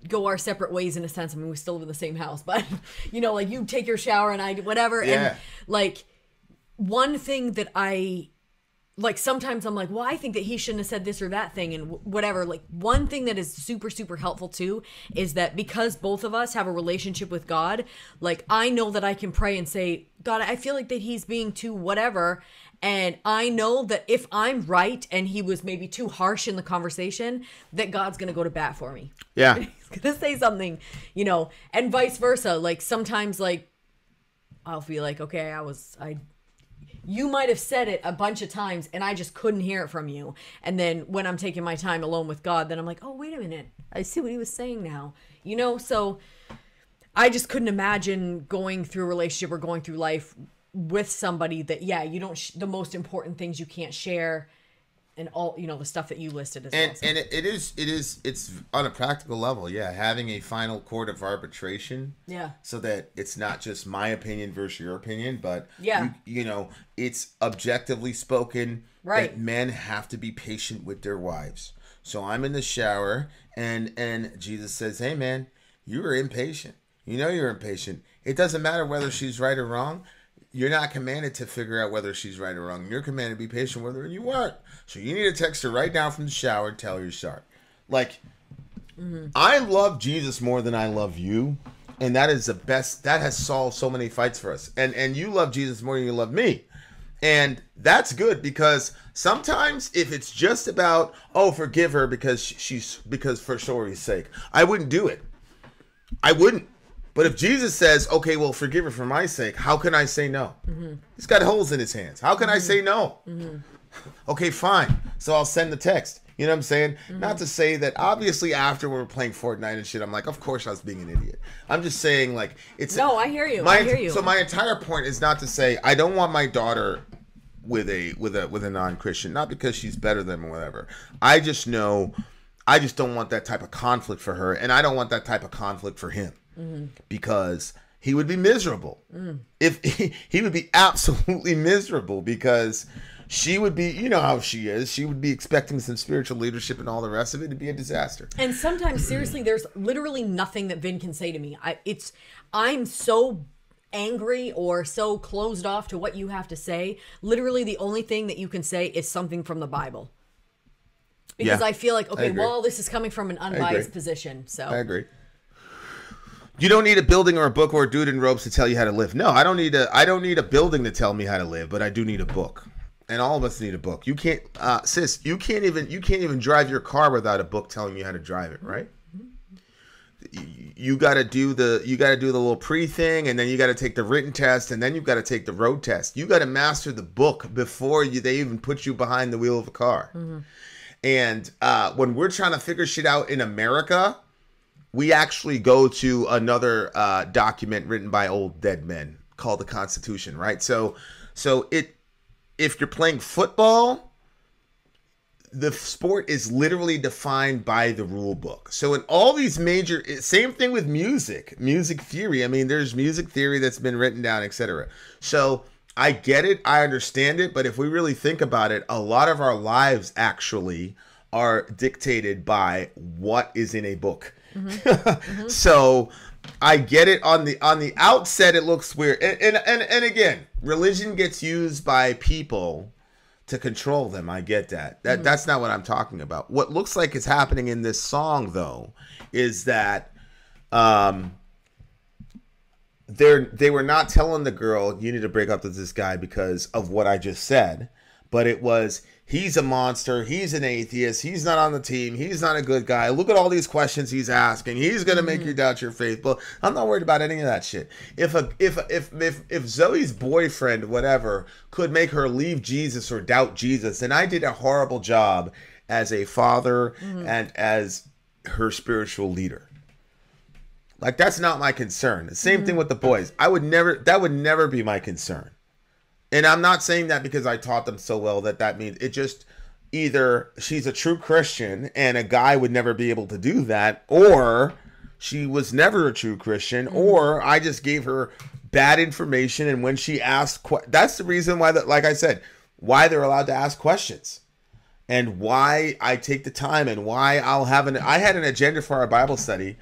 Speaker 6: go our separate ways in a sense. I mean, we still live in the same house, but you know, like, you take your shower and I do whatever. Yeah. And like, one thing that like, sometimes I'm like, well, I think that he shouldn't have said this or that thing and whatever. Like, one thing that is super, super helpful too is that because both of us have a relationship with God, like, I know that I can pray and say, God, I feel like that he's being too whatever. And I know that if I'm right and he was maybe too harsh in the conversation, that God's going to go to bat for me.
Speaker 9: Yeah.
Speaker 6: He's going to say something, you know, and vice versa. Like, sometimes, like, I'll feel like, okay, you might have said it a bunch of times and I just couldn't hear it from you. And then when I'm taking my time alone with God, then I'm like, oh, wait a minute. I see what he was saying now. You know, so I just couldn't imagine going through a relationship or going through life with somebody that, you don't, the most important things you can't share and all, you know, the stuff that you listed as well.
Speaker 9: And it's on a practical level. Yeah. Having a final court of arbitration.
Speaker 6: Yeah.
Speaker 9: So that it's not just my opinion versus your opinion, but
Speaker 6: yeah,
Speaker 9: you know, it's objectively spoken.
Speaker 6: Right.
Speaker 9: That men have to be patient with their wives. So I'm in the shower and Jesus says, hey man, you are impatient. You know, you're impatient. It doesn't matter whether she's right or wrong. You're not commanded to figure out whether she's right or wrong. You're commanded to be patient with her, and you aren't. So you need to text her right now from the shower and tell her you're sorry. Like, I love Jesus more than I love you, and that is the best. That has solved so many fights for us. And you love Jesus more than you love me, and that's good because sometimes if it's just about, oh, forgive her because for Sori's sake, I wouldn't do it. I wouldn't. But if Jesus says, okay, well, forgive her for my sake, how can I say no? He's got holes in his hands. How can I say no? Okay, fine. So I'll send the text. You know what I'm saying? Not to say that obviously after we were playing Fortnite and shit, I'm like, of course I was being an idiot. I'm just saying, like, it's...
Speaker 6: No, I hear you. I hear you.
Speaker 9: So my entire point is not to say I don't want my daughter with a non-Christian, not because she's better than them or whatever. I just know, I just don't want that type of conflict for her, and I don't want that type of conflict for him. Because he would be miserable. If he would be absolutely miserable because she would be, you know how she is, she would be expecting some spiritual leadership and all the rest of it. It'd be a disaster.
Speaker 6: And sometimes, seriously, there's literally nothing that Vin can say to me. I'm so angry or so closed off to what you have to say. Literally, the only thing that you can say is something from the Bible. Because I feel like, okay, well, this is coming from an unbiased position. So
Speaker 9: I agree. You don't need a building or a book or a dude in robes to tell you how to live. No, I don't need a building to tell me how to live, but I do need a book. And all of us need a book. You can't, sis, you can't even drive your car without a book telling you how to drive it, right? You got to do the little pre thing, and then you got to take the written test, and then you've got to take the road test. You got to master the book before they even put you behind the wheel of a car. And when we're trying to figure shit out in America, we actually go to another document written by old dead men called the Constitution, right? So if you're playing football, the sport is literally defined by the rule book. So in all these major, same thing with music theory. I mean, there's music theory that's been written down, etc. So I get it, I understand it, but if we really think about it, a lot of our lives actually are dictated by what is in a book. So I get it. On the outset, it looks weird, and again, religion gets used by people to control them. I get that. That's not what I'm talking about. What looks like is happening in this song, though, is that they were not telling the girl, you need to break up with this guy because of what I just said, but it was, he's a monster, he's an atheist, he's not on the team, he's not a good guy, look at all these questions he's asking, he's gonna make you doubt your faith. But I'm not worried about any of that shit. If Zoe's boyfriend, whatever, could make her leave Jesus or doubt Jesus, then I did a horrible job as a father and as her spiritual leader. Like, that's not my concern. The same thing with the boys. That would never be my concern. And I'm not saying that because I taught them so well that means it just, either she's a true Christian and a guy would never be able to do that, or she was never a true Christian, or I just gave her bad information. And when she asked, that's the reason why, like I said, why they're allowed to ask questions and why I take the time and why I had an agenda for our Bible study.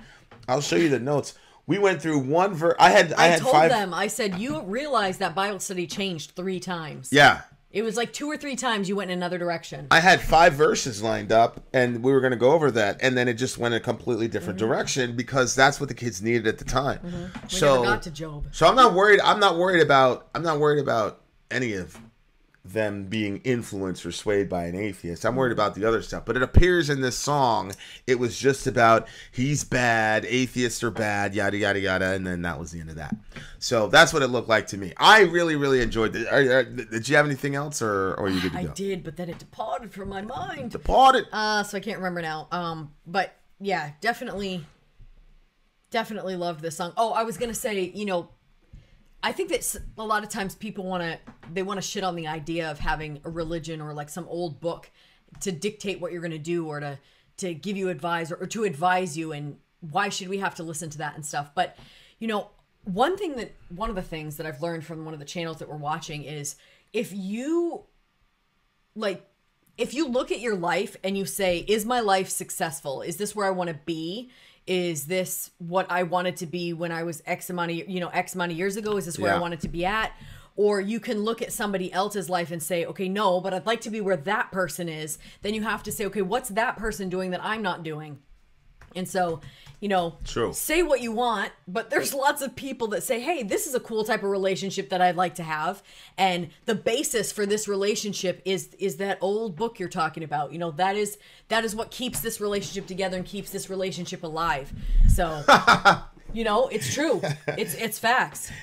Speaker 9: I'll show you the notes. We went through one verse. I told
Speaker 6: them, I said, you realize that Bible study changed 3 times.
Speaker 9: Yeah.
Speaker 6: It was like 2 or 3 times you went in another direction.
Speaker 9: I had 5 verses lined up, and we were going to go over that, and then it just went a completely different direction because that's what the kids needed at the time.
Speaker 6: We never got to Job.
Speaker 9: So I'm not worried. I'm not worried about any of them being influenced or swayed by an atheist. I'm worried about the other stuff. But it appears in this song, it was just about he's bad, atheists are bad, yada, yada, yada. And then that was the end of that. So that's what it looked like to me. I really, really enjoyed it. Did you have anything else or are you good to go?
Speaker 6: I did, but then it departed from my mind.
Speaker 9: Departed?
Speaker 6: So I can't remember now. But yeah, definitely loved this song. Oh, I was going to say, I think that a lot of times people want to shit on the idea of having a religion or like some old book to dictate what you're going to do or to give you advice or to advise you, and why should we have to listen to that and stuff. But, one of the things that I've learned from one of the channels that we're watching is if you look at your life and you say, is my life successful? Is this where I want to be? Is this what I wanted to be when I was X amount of years ago? Is this where I wanted to be at? Or you can look at somebody else's life and say, okay, no, but I'd like to be where that person is. Then you have to say, okay, what's that person doing that I'm not doing? And so,
Speaker 9: True.
Speaker 6: Say what you want, but there's lots of people that say, hey, this is a cool type of relationship that I'd like to have. And the basis for this relationship is that old book you're talking about. That is what keeps this relationship together and keeps this relationship alive. So, it's true. It's facts.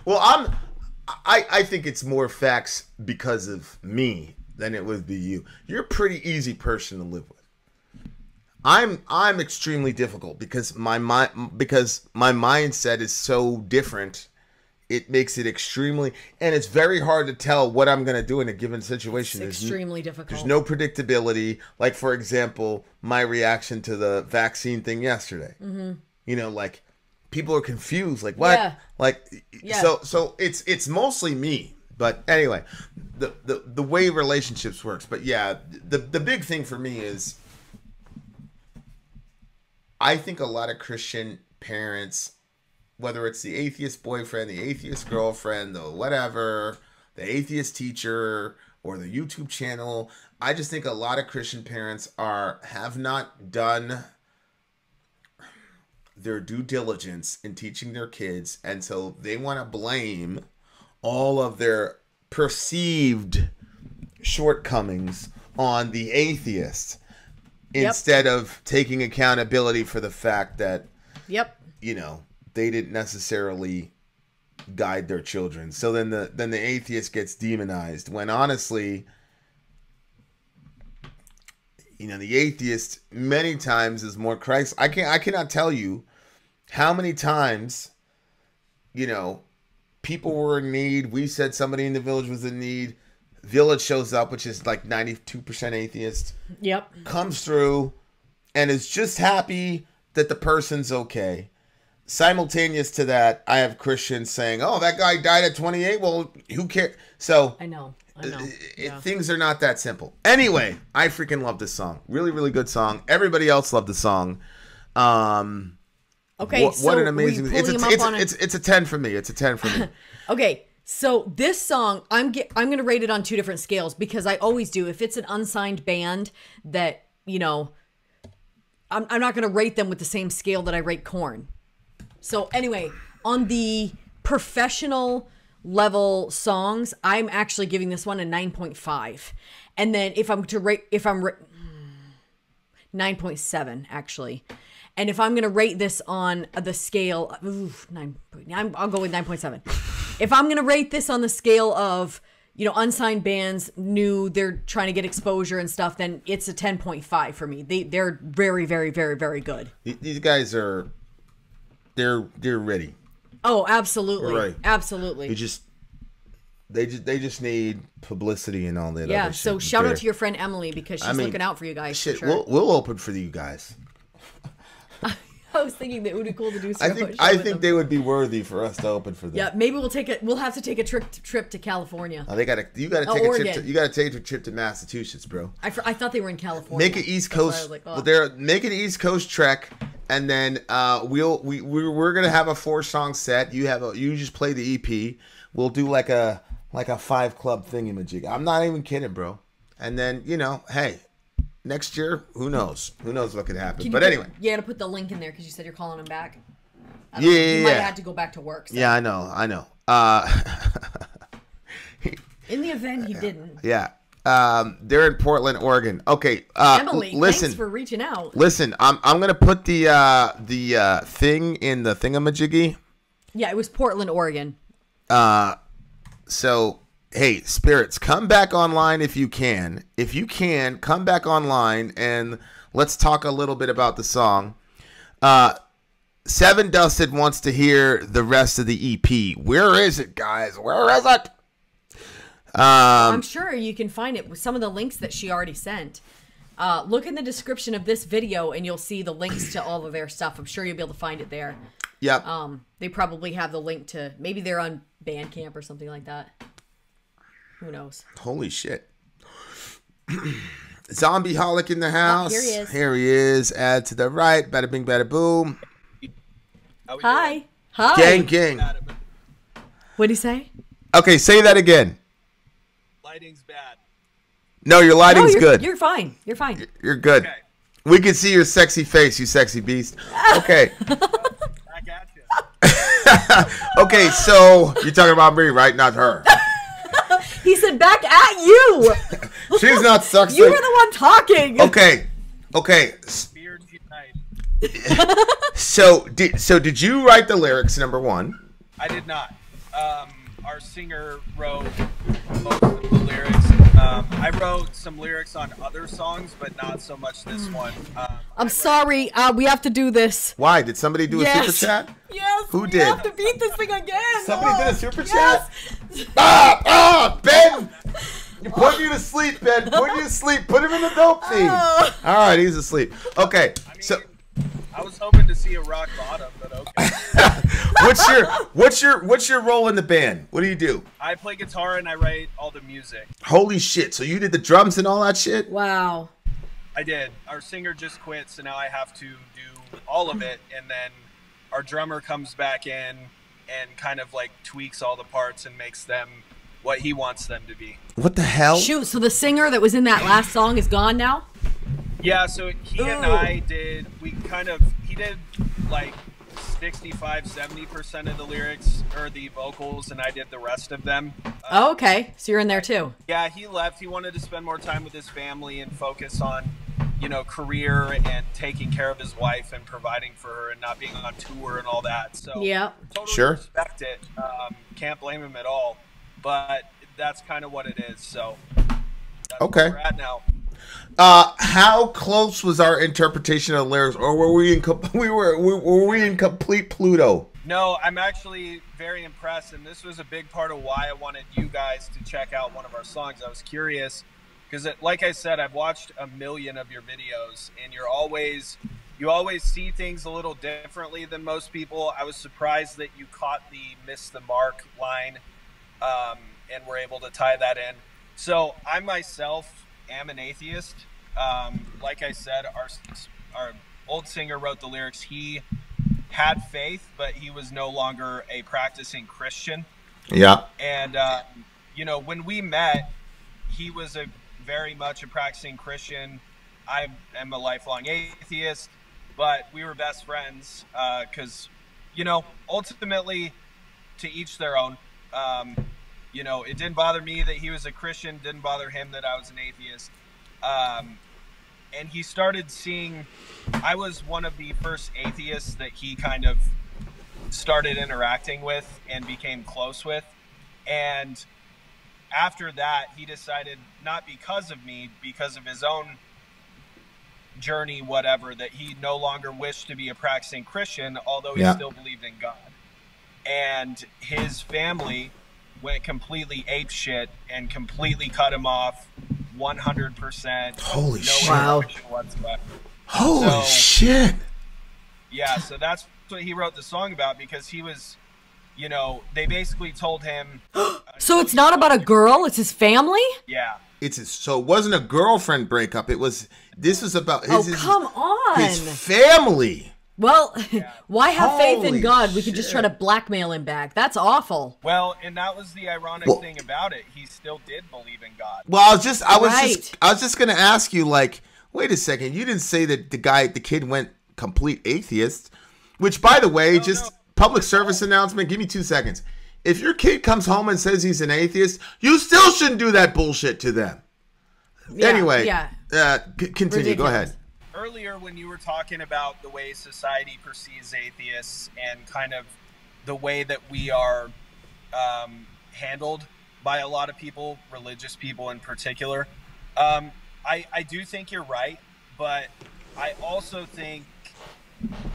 Speaker 9: Well, I think it's more facts because of me than it would be you. You're a pretty easy person to live with. I'm extremely difficult because my mindset is so different. It makes it extremely, and it's very hard to tell what I'm going to do in a given situation.
Speaker 6: It's extremely difficult.
Speaker 9: There's no predictability. Like, for example, my reaction to the vaccine thing yesterday. Like, people are confused. Like, what?
Speaker 6: Yeah.
Speaker 9: Like, so it's mostly me. But anyway, the way relationships works. But yeah, the big thing for me is, I think a lot of Christian parents, whether it's the atheist boyfriend, the atheist girlfriend, the whatever, the atheist teacher, or the YouTube channel, I just think a lot of Christian parents have not done their due diligence in teaching their kids, and so they want to blame all of their perceived shortcomings on the atheist. Instead of taking accountability for the fact that, they didn't necessarily guide their children. So then the atheist gets demonized when honestly, you know, the atheist many times is more Christ. I cannot tell you how many times, you know, people were in need. We said somebody in the village was in need. Village shows up, which is like 92% atheist.
Speaker 6: Yep.
Speaker 9: Comes through and is just happy that the person's okay. Simultaneous to that, I have Christians saying, "Oh, that guy died at 28. Well, who cares?" So
Speaker 6: I know.
Speaker 9: Things are not that simple. Anyway, I freaking love this song. Really, really good song. Everybody else loved the song.
Speaker 6: Okay,
Speaker 9: what an amazing! It's a 10 for me. It's a 10 for me.
Speaker 6: Okay, so this song, I'm gonna rate it on 2 different scales because I always do. If it's an unsigned band that, you know, I'm not gonna rate them with the same scale that I rate Korn. So anyway, on the professional level songs, I'm actually giving this one a 9.5. And then if I'm 9.7 actually. And if I'm going to rate this on the scale, I'll go with 9.7. If I'm going to rate this on the scale of, you know, unsigned bands, new, they're trying to get exposure and stuff, then it's a 10.5 for me. They're very, very, very, very good.
Speaker 9: These guys are, they're ready.
Speaker 6: Oh, absolutely.
Speaker 9: Right.
Speaker 6: Absolutely.
Speaker 9: They just need publicity and all that.
Speaker 6: Yeah.
Speaker 9: Other shit.
Speaker 6: So shout out to your friend Emily because she's looking out for you guys.
Speaker 9: Shit,
Speaker 6: for sure.
Speaker 9: we'll open for you guys.
Speaker 6: I was thinking that it would be cool to do.
Speaker 9: I think they would be worthy for us to open for them.
Speaker 6: Yeah, maybe we'll have to take a trip to California.
Speaker 9: Oh, you gotta take a trip to Massachusetts, bro.
Speaker 6: I thought they were in California.
Speaker 9: Make an East Coast. Like, oh. Make an East Coast trek, and then we're gonna have a 4-song set. You just play the EP. We'll do like a 5 club thingamajig. I'm not even kidding, bro. And then, you know, hey, next year, who knows? Who knows what could happen? But anyway.
Speaker 6: You got to put the link in there because you said you're calling him back.
Speaker 9: You
Speaker 6: might have to go back to work. So.
Speaker 9: Yeah, I know.
Speaker 6: In the event he didn't.
Speaker 9: Yeah. They're in Portland, Oregon. Okay.
Speaker 6: Emily,
Speaker 9: listen,
Speaker 6: thanks for reaching out.
Speaker 9: Listen, I'm gonna put the thing in the thingamajiggy.
Speaker 6: Yeah, it was Portland, Oregon.
Speaker 9: So, hey, spirits, come back online if you can. If you can, come back online and let's talk a little bit about the song. Seven Dusted wants to hear the rest of the EP. Where is it, guys? Where is it?
Speaker 6: I'm sure you can find it with some of the links that she already sent. Look in the description of this video and you'll see the links to all of their stuff. I'm sure you'll be able to find it there.
Speaker 9: Yep.
Speaker 6: They probably have the link to, maybe they're on Bandcamp or something like that. Who knows?
Speaker 9: Holy shit. Zombie Holic in the house.
Speaker 6: Here he is.
Speaker 9: Here he is. Add to the right. Bada bing, bada boom.
Speaker 6: Hi. Hi.
Speaker 9: Gang.
Speaker 6: What'd he say?
Speaker 9: Okay, say that again.
Speaker 7: Lighting's bad.
Speaker 9: No, your lighting's good.
Speaker 6: You're fine. You're fine.
Speaker 9: You're good. Okay. We can see your sexy face, you sexy beast. Okay.
Speaker 7: Back at you.
Speaker 9: Okay, so you're talking about me, right? Not her.
Speaker 6: He said back at you.
Speaker 9: She's not sexy.
Speaker 6: You were the one talking.
Speaker 9: Okay. So did you write the lyrics, number one?
Speaker 7: I did not. Our singer wrote most of the lyrics. I wrote some lyrics on other songs, but not so much this one.
Speaker 6: I'm sorry. We have to do this.
Speaker 9: Why? Did somebody do a super chat?
Speaker 6: Yes.
Speaker 9: Who did?
Speaker 6: We have to beat this thing again.
Speaker 9: Somebody did a super chat? Ben! Put you to sleep, Ben. Put you to sleep. Put him in the dope feed. All right, he's asleep. Okay, so
Speaker 7: I was hoping to see a rock bottom, but okay.
Speaker 9: What's your role in the band? What do you do?
Speaker 7: I play guitar and I write all the music.
Speaker 9: Holy shit! So you did the drums and all that shit?
Speaker 6: Wow.
Speaker 7: I did. Our singer just quit, so now I have to do all of it, and then our drummer comes back in and kind of like tweaks all the parts and makes them what he wants them to be.
Speaker 9: What the hell?
Speaker 6: Shoot, so the singer that was in that last song is gone now?
Speaker 7: Yeah, so he and I did, he did like 65-70% of the lyrics, or the vocals, and I did the rest of them.
Speaker 6: Oh, okay. So you're in there too.
Speaker 7: Yeah, he left. He wanted to spend more time with his family and focus on, you know, career and taking care of his wife and providing for her and not being on tour and all that. So
Speaker 6: yeah,
Speaker 7: totally respect it. Can't blame him at all. But that's kind of what it is. So that's where we're at now.
Speaker 9: How close was our interpretation of the lyrics, or were we in complete Pluto?
Speaker 7: No, I'm actually very impressed, and this was a big part of why I wanted you guys to check out one of our songs. I was curious because, like I said, I've watched a million of your videos, and you always see things a little differently than most people. I was surprised that you caught the "miss the mark" line, and were able to tie that in. So I myself am an atheist. Like I said, our old singer wrote the lyrics. He had faith, but he was no longer a practicing Christian.
Speaker 9: Yeah.
Speaker 7: And when we met, he was very much a practicing Christian. I am a lifelong atheist, but we were best friends because, ultimately, to each their own. It didn't bother me that he was a Christian, didn't bother him that I was an atheist. And he started seeing, I was one of the first atheists that he kind of started interacting with and became close with. And after that, he decided, not because of me, because of his own journey, whatever, that he no longer wished to be a practicing Christian, although he still believed in God. And his family went completely apeshit and completely cut him off 100%.
Speaker 9: Holy shit.
Speaker 7: Wow.
Speaker 9: Holy shit.
Speaker 7: Yeah, so that's what he wrote the song about, because he was, they basically told him.
Speaker 6: So it's not about a girl, it's his family?
Speaker 7: Yeah.
Speaker 9: So it wasn't a girlfriend breakup. This was about
Speaker 6: come on.
Speaker 9: his family.
Speaker 6: Well, why have faith in
Speaker 9: Holy
Speaker 6: God? We could just
Speaker 9: shit.
Speaker 6: try to blackmail him back. That's awful.
Speaker 7: Well, and that was the ironic thing about it. He still did believe in God.
Speaker 9: Well, I was just gonna ask you, like, wait a second, you didn't say that the kid went complete atheist, which, by the way, public service announcement, give me 2 seconds. If your kid comes home and says he's an atheist, you still shouldn't do that bullshit to them. Anyway, continue.
Speaker 6: Ridiculous.
Speaker 9: Go ahead.
Speaker 7: Earlier, when you were talking about the way society perceives atheists and kind of the way that we are handled by a lot of people, religious people in particular, I do think you're right, but I also think,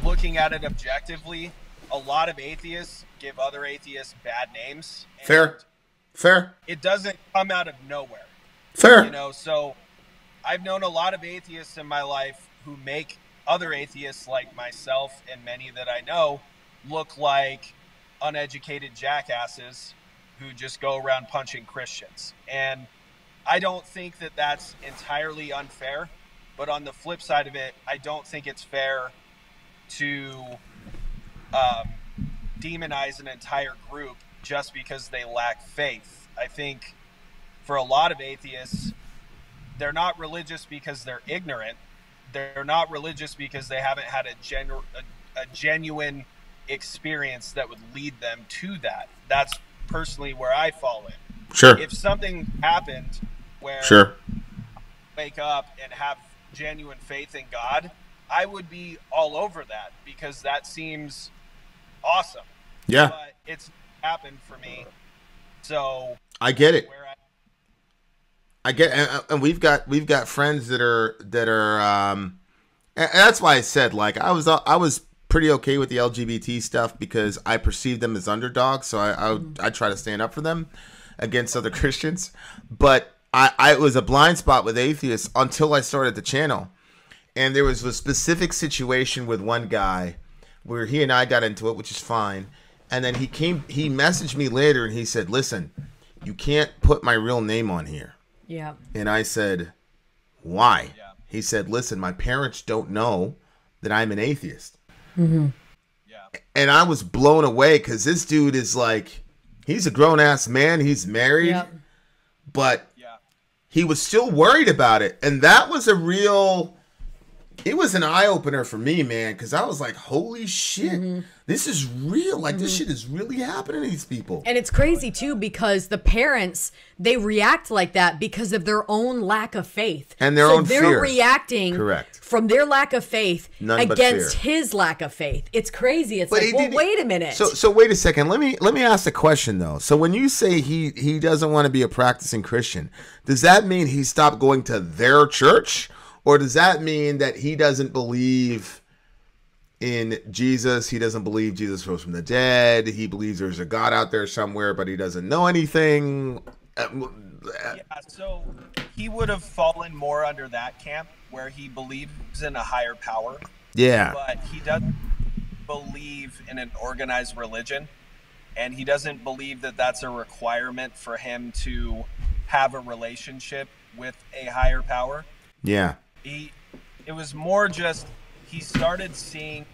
Speaker 7: looking at it objectively, a lot of atheists give other atheists bad names.
Speaker 9: Fair.
Speaker 7: It doesn't come out of nowhere.
Speaker 9: Fair.
Speaker 7: So I've known a lot of atheists in my life who make other atheists like myself and many that I know look like uneducated jackasses who just go around punching Christians. And I don't think that that's entirely unfair, but on the flip side of it, I don't think it's fair to demonize an entire group just because they lack faith. I think for a lot of atheists, they're not religious because they're ignorant. They're not religious because they haven't had a genuine experience that would lead them to that. That's personally where I fall in.
Speaker 9: Sure.
Speaker 7: If something happened where
Speaker 9: Sure.
Speaker 7: I wake up and have genuine faith in God, I would be all over that because that seems awesome.
Speaker 9: Yeah.
Speaker 7: But it's happened for me. So
Speaker 9: I get it. I get, and we've got friends that are, and that's why I said, like, I was pretty okay with the LGBT stuff because I perceived them as underdogs, so I try to stand up for them against other Christians. But I was a blind spot with atheists until I started the channel, and there was a specific situation with one guy where he and I got into it, which is fine, and then he messaged me later and he said, "Listen, you can't put my real name on here."
Speaker 6: Yeah.
Speaker 9: And I said, "Why?" Yeah. He said, "Listen, my parents don't know that I'm an atheist."
Speaker 6: Mm-hmm.
Speaker 7: Yeah.
Speaker 9: And I was blown away because this dude is like, he's a grown-ass man. He's married. But he was still worried about it. And that was a real it was an eye opener for me, man, because I was like, holy shit, this is real. Like, this shit is really happening to these people.
Speaker 6: And it's crazy, too, because the parents, they react like that because of their own lack of faith.
Speaker 9: And their own
Speaker 6: fear. So they're reacting from their lack of faith against his lack of faith. It's crazy. It's like, well, wait a minute.
Speaker 9: So wait a second. Let me ask a question, though. So when you say he doesn't want to be a practicing Christian, does that mean he stopped going to their church? Or does that mean that he doesn't believe in Jesus? He doesn't believe Jesus rose from the dead. He believes there's a God out there somewhere, but he doesn't know anything.
Speaker 7: Yeah, so he would have fallen more under that camp where he believes in a higher power.
Speaker 9: Yeah.
Speaker 7: But he doesn't believe in an organized religion. And he doesn't believe that that's a requirement for him to have a relationship with a higher power.
Speaker 9: Yeah.
Speaker 7: It was more just he started seeing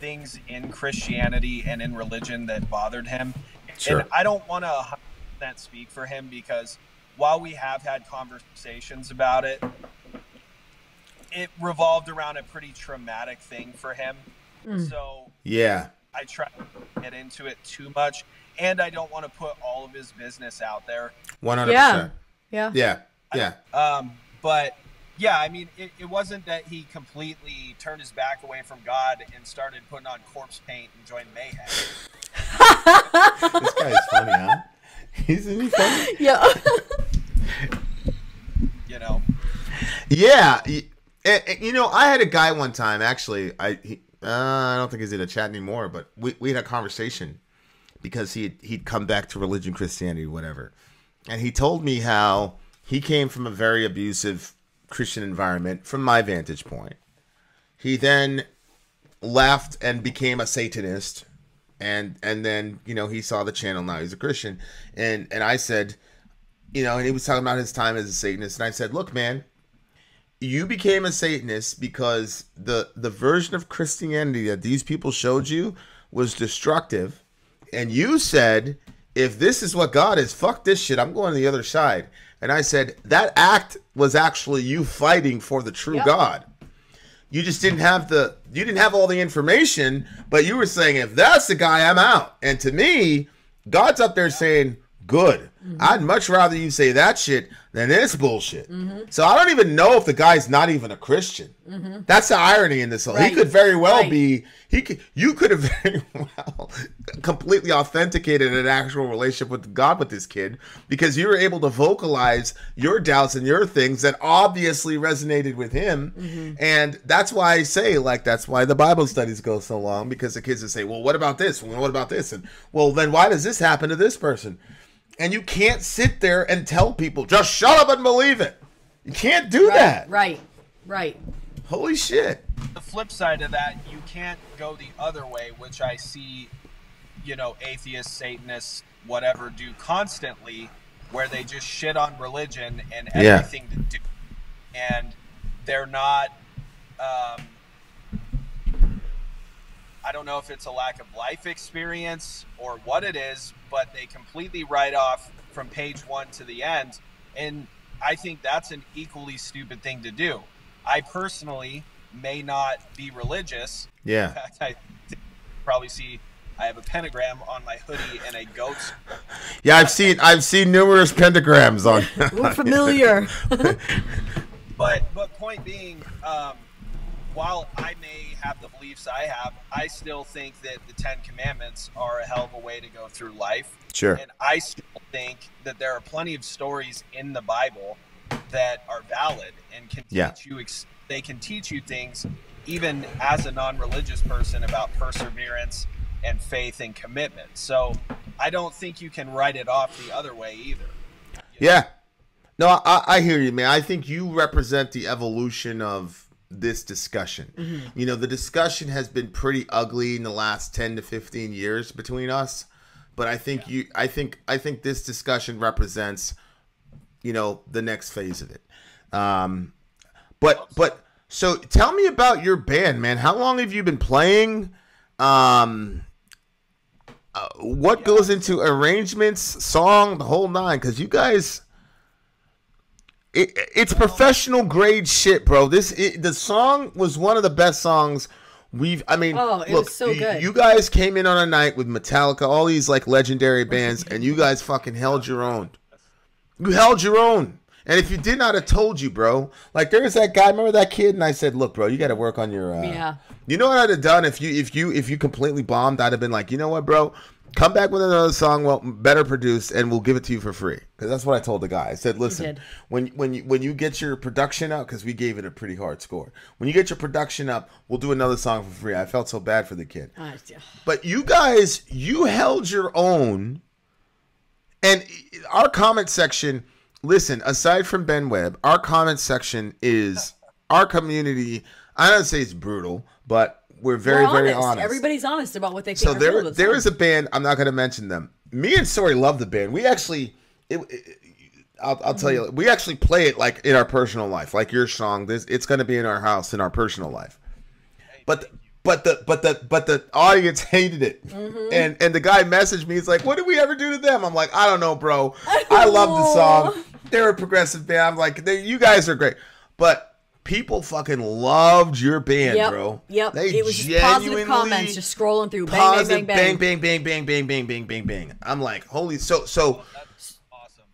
Speaker 7: things in Christianity and in religion that bothered him.
Speaker 9: Sure.
Speaker 7: And I don't want to 100% speak for him because while we have had conversations about it, it revolved around a pretty traumatic thing for him. So
Speaker 9: yeah,
Speaker 7: I try to get into it too much, and I don't want to put all of his business out there.
Speaker 9: 100%.
Speaker 6: Yeah.
Speaker 7: But yeah, I mean, it wasn't that he completely turned his back away from God and started putting on corpse paint and joined Mayhem.
Speaker 9: This guy is funny, huh? Isn't he funny?
Speaker 6: Yeah.
Speaker 7: You know?
Speaker 9: Yeah. You know, I had a guy one time, actually, I don't think he's in a chat anymore, but we had a conversation because he'd come back to religion, Christianity, whatever. And he told me how he came from a very abusive Christian environment from my vantage point. He then left and became a Satanist, and then, you know, he saw the channel. Now he's a Christian, and I said, you know, and he was talking about his time as a Satanist, and I said, look, man, you became a Satanist because the version of Christianity that these people showed you was destructive, and you said, if this is what God is, fuck this shit, I'm going to the other side. And I said, that act was actually you fighting for the true God. You just didn't have all the information, but you were saying, if that's the guy, I'm out. And to me, God's up there saying, good. I'd much rather you say that shit than this bullshit. So I don't even know if the guy's not even a Christian. That's the irony in this whole. He could very well be. You could have very well completely authenticated an actual relationship with God with this kid because you were able to vocalize your doubts and your things that obviously resonated with him. And that's why I say, like, that's why the Bible studies go so long, because the kids will say, well, what about this? Well, what about this? And, well, then why does this happen to this person? And you can't sit there and tell people, just shut up and believe it. You can't do that.
Speaker 6: Right.
Speaker 9: Holy shit.
Speaker 7: The flip side of that, you can't go the other way, which I see, you know, atheists, Satanists, whatever, do constantly, where they just shit on religion and everything to do. And they're not, I don't know if it's a lack of life experience or what it is, but they completely write off from page one to the end. And I think that's an equally stupid thing to do. I personally may not be religious.
Speaker 9: Yeah.
Speaker 7: In fact, I probably see I have a pentagram on my hoodie and a goat.
Speaker 9: Yeah, I've seen numerous pentagrams on.
Speaker 6: We're familiar.
Speaker 7: But point being, while I may have the beliefs I have, I still think that the 10 Commandments are a hell of a way to go through life.
Speaker 9: Sure.
Speaker 7: And I still think that there are plenty of stories in the Bible that are valid and can teach you. They can teach you things, even as a non-religious person, about perseverance and faith and commitment. So I don't think you can write it off the other way either.
Speaker 9: Yeah. No, I hear you, man. I think you represent the evolution of this discussion. You know, the discussion has been pretty ugly in the last 10 to 15 years between us, but I think I think this discussion represents, you know, the next phase of it. But so tell me about your band, man. How long have you been playing? What goes into arrangements, song, the whole nine? Because you guys, it's professional grade shit, bro. The song was one of the best songs I mean,
Speaker 6: it
Speaker 9: look,
Speaker 6: was so good.
Speaker 9: You guys came in on a night with Metallica, all these like legendary bands, and you guys fucking held your own. You held your own. And if you did not, have told you, bro. Like there was that guy, remember that kid? And I said, look, bro, you got to work on your.
Speaker 6: Yeah.
Speaker 9: You know what I'd have done if you completely bombed? I'd have been like, you know what, bro? Come back with another song, well, better produced, and we'll give it to you for free. Because that's what I told the guy. I said, listen, when you get your production up, because we gave it a pretty hard score. When you get your production up, we'll do another song for free. I felt so bad for the kid. But you guys, you held your own. And our comment section, listen, aside from Ben Webb, our comment section is our community. I don't say it's brutal, but we're very honest.
Speaker 6: Everybody's honest about what they think.
Speaker 9: So there is a band. I'm not going to mention them. Me and Sori love the band. We actually, I'll tell you, we actually play it like in our personal life, like your song. It's going to be in our house in our personal life. But the audience hated it, and the guy messaged me. He's like, "What did we ever do to them?" I'm like, "I don't know, bro. I love the song. They're a progressive band. I'm like, you guys are great, but." People fucking loved your band, bro.
Speaker 6: Yep.
Speaker 9: They
Speaker 6: it was just positive comments, just scrolling through. Bang, bang, bang,
Speaker 9: bang, bang, bang, bang, bang, bang, bang, bang, bang. I'm like, holy. So that's awesome.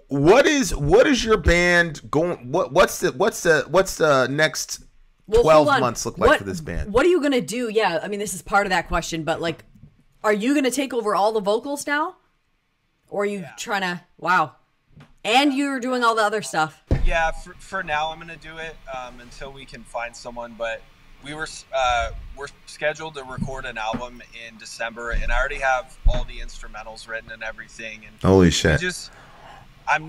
Speaker 9: What is your band going? What's the next 12 months look like for this band?
Speaker 6: What are you gonna do? Yeah, I mean, this is part of that question, but like, are you gonna take over all the vocals now, or are you trying to? Wow. And you're doing all the other stuff.
Speaker 7: Yeah, for now I'm gonna do it until we can find someone. But we're scheduled to record an album in December, and I already have all the instrumentals written and everything. And
Speaker 9: holy shit!
Speaker 7: I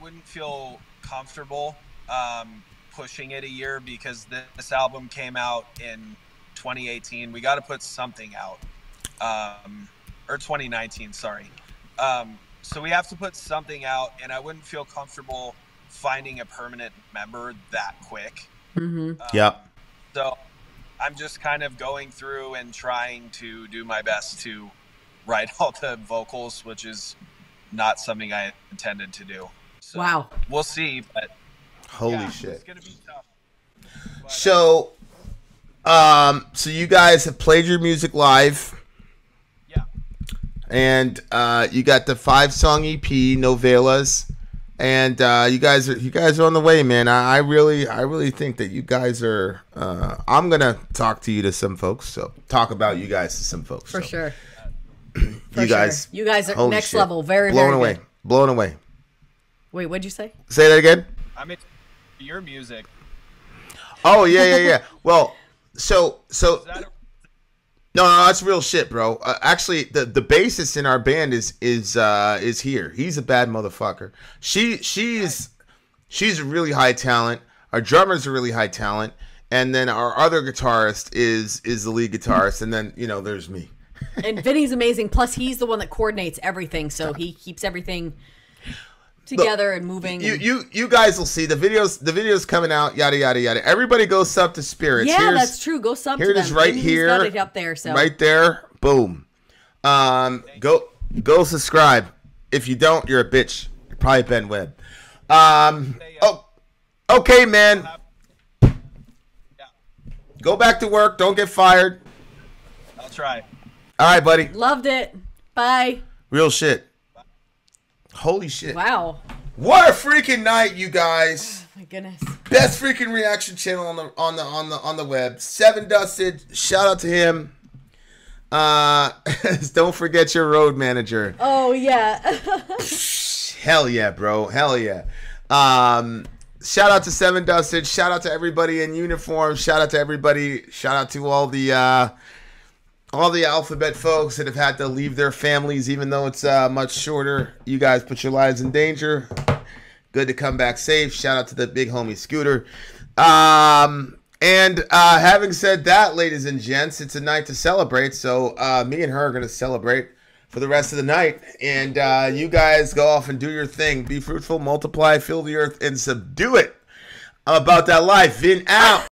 Speaker 7: wouldn't feel comfortable pushing it a year because this album came out in 2018. We got to put something out, or 2019. Sorry. So we have to put something out, and I wouldn't feel comfortable finding a permanent member that quick. So I'm just kind of going through and trying to do my best to write all the vocals, which is not something I intended to do. So
Speaker 6: wow.
Speaker 7: We'll see, but
Speaker 9: holy shit.
Speaker 7: It's going to be tough. But,
Speaker 9: so you guys have played your music live. And you got the 5-song EP, Novellas, and you guys are on the way, man. I really think that you guys are. I'm gonna talk to some folks, so talk about you guys to some folks
Speaker 6: for sure.
Speaker 9: You guys
Speaker 6: are next
Speaker 9: shit.
Speaker 6: level, very
Speaker 9: blown
Speaker 6: very
Speaker 9: blown away.
Speaker 6: Wait, what'd you say?
Speaker 9: Say that again.
Speaker 7: I mean, your music.
Speaker 9: Oh yeah. Well, so. No, that's real shit, bro. Actually, the bassist in our band is here. He's a bad motherfucker. She's a really high talent. Our drummer's a really high talent, and then our other guitarist is the lead guitarist, and then there's me.
Speaker 6: And Vinny's amazing. Plus, he's the one that coordinates everything, so he keeps everything together and moving.
Speaker 9: You guys will see the videos coming out. Yada yada yada. Everybody go sub to Spirits.
Speaker 6: Yeah, that's true. Go sub to them.
Speaker 9: Here it is, right here.
Speaker 6: Got it up there. So
Speaker 9: right there. Boom. Go subscribe. If you don't, you're a bitch. You're probably Ben Webb. Okay, man. Go back to work. Don't get fired.
Speaker 7: I'll try.
Speaker 9: All right, buddy.
Speaker 6: Loved it. Bye.
Speaker 9: Real shit. Holy shit.
Speaker 6: Wow.
Speaker 9: What a freaking night, you guys.
Speaker 6: Oh my goodness.
Speaker 9: Best freaking reaction channel on the web. 7 Dusted. Shout out to him. Don't forget your road manager.
Speaker 6: Oh yeah.
Speaker 9: Hell yeah, bro. Hell yeah. Shout out to 7 Dusted. Shout out to everybody in uniform. Shout out to everybody. Shout out to all the alphabet folks that have had to leave their families, even though it's much shorter. You guys put your lives in danger. Good to come back safe. Shout out to the big homie Scooter. And having said that, ladies and gents, it's a night to celebrate. So me and her are going to celebrate for the rest of the night. And you guys go off and do your thing. Be fruitful, multiply, fill the earth, and subdue it. I'm about that life. Vin out.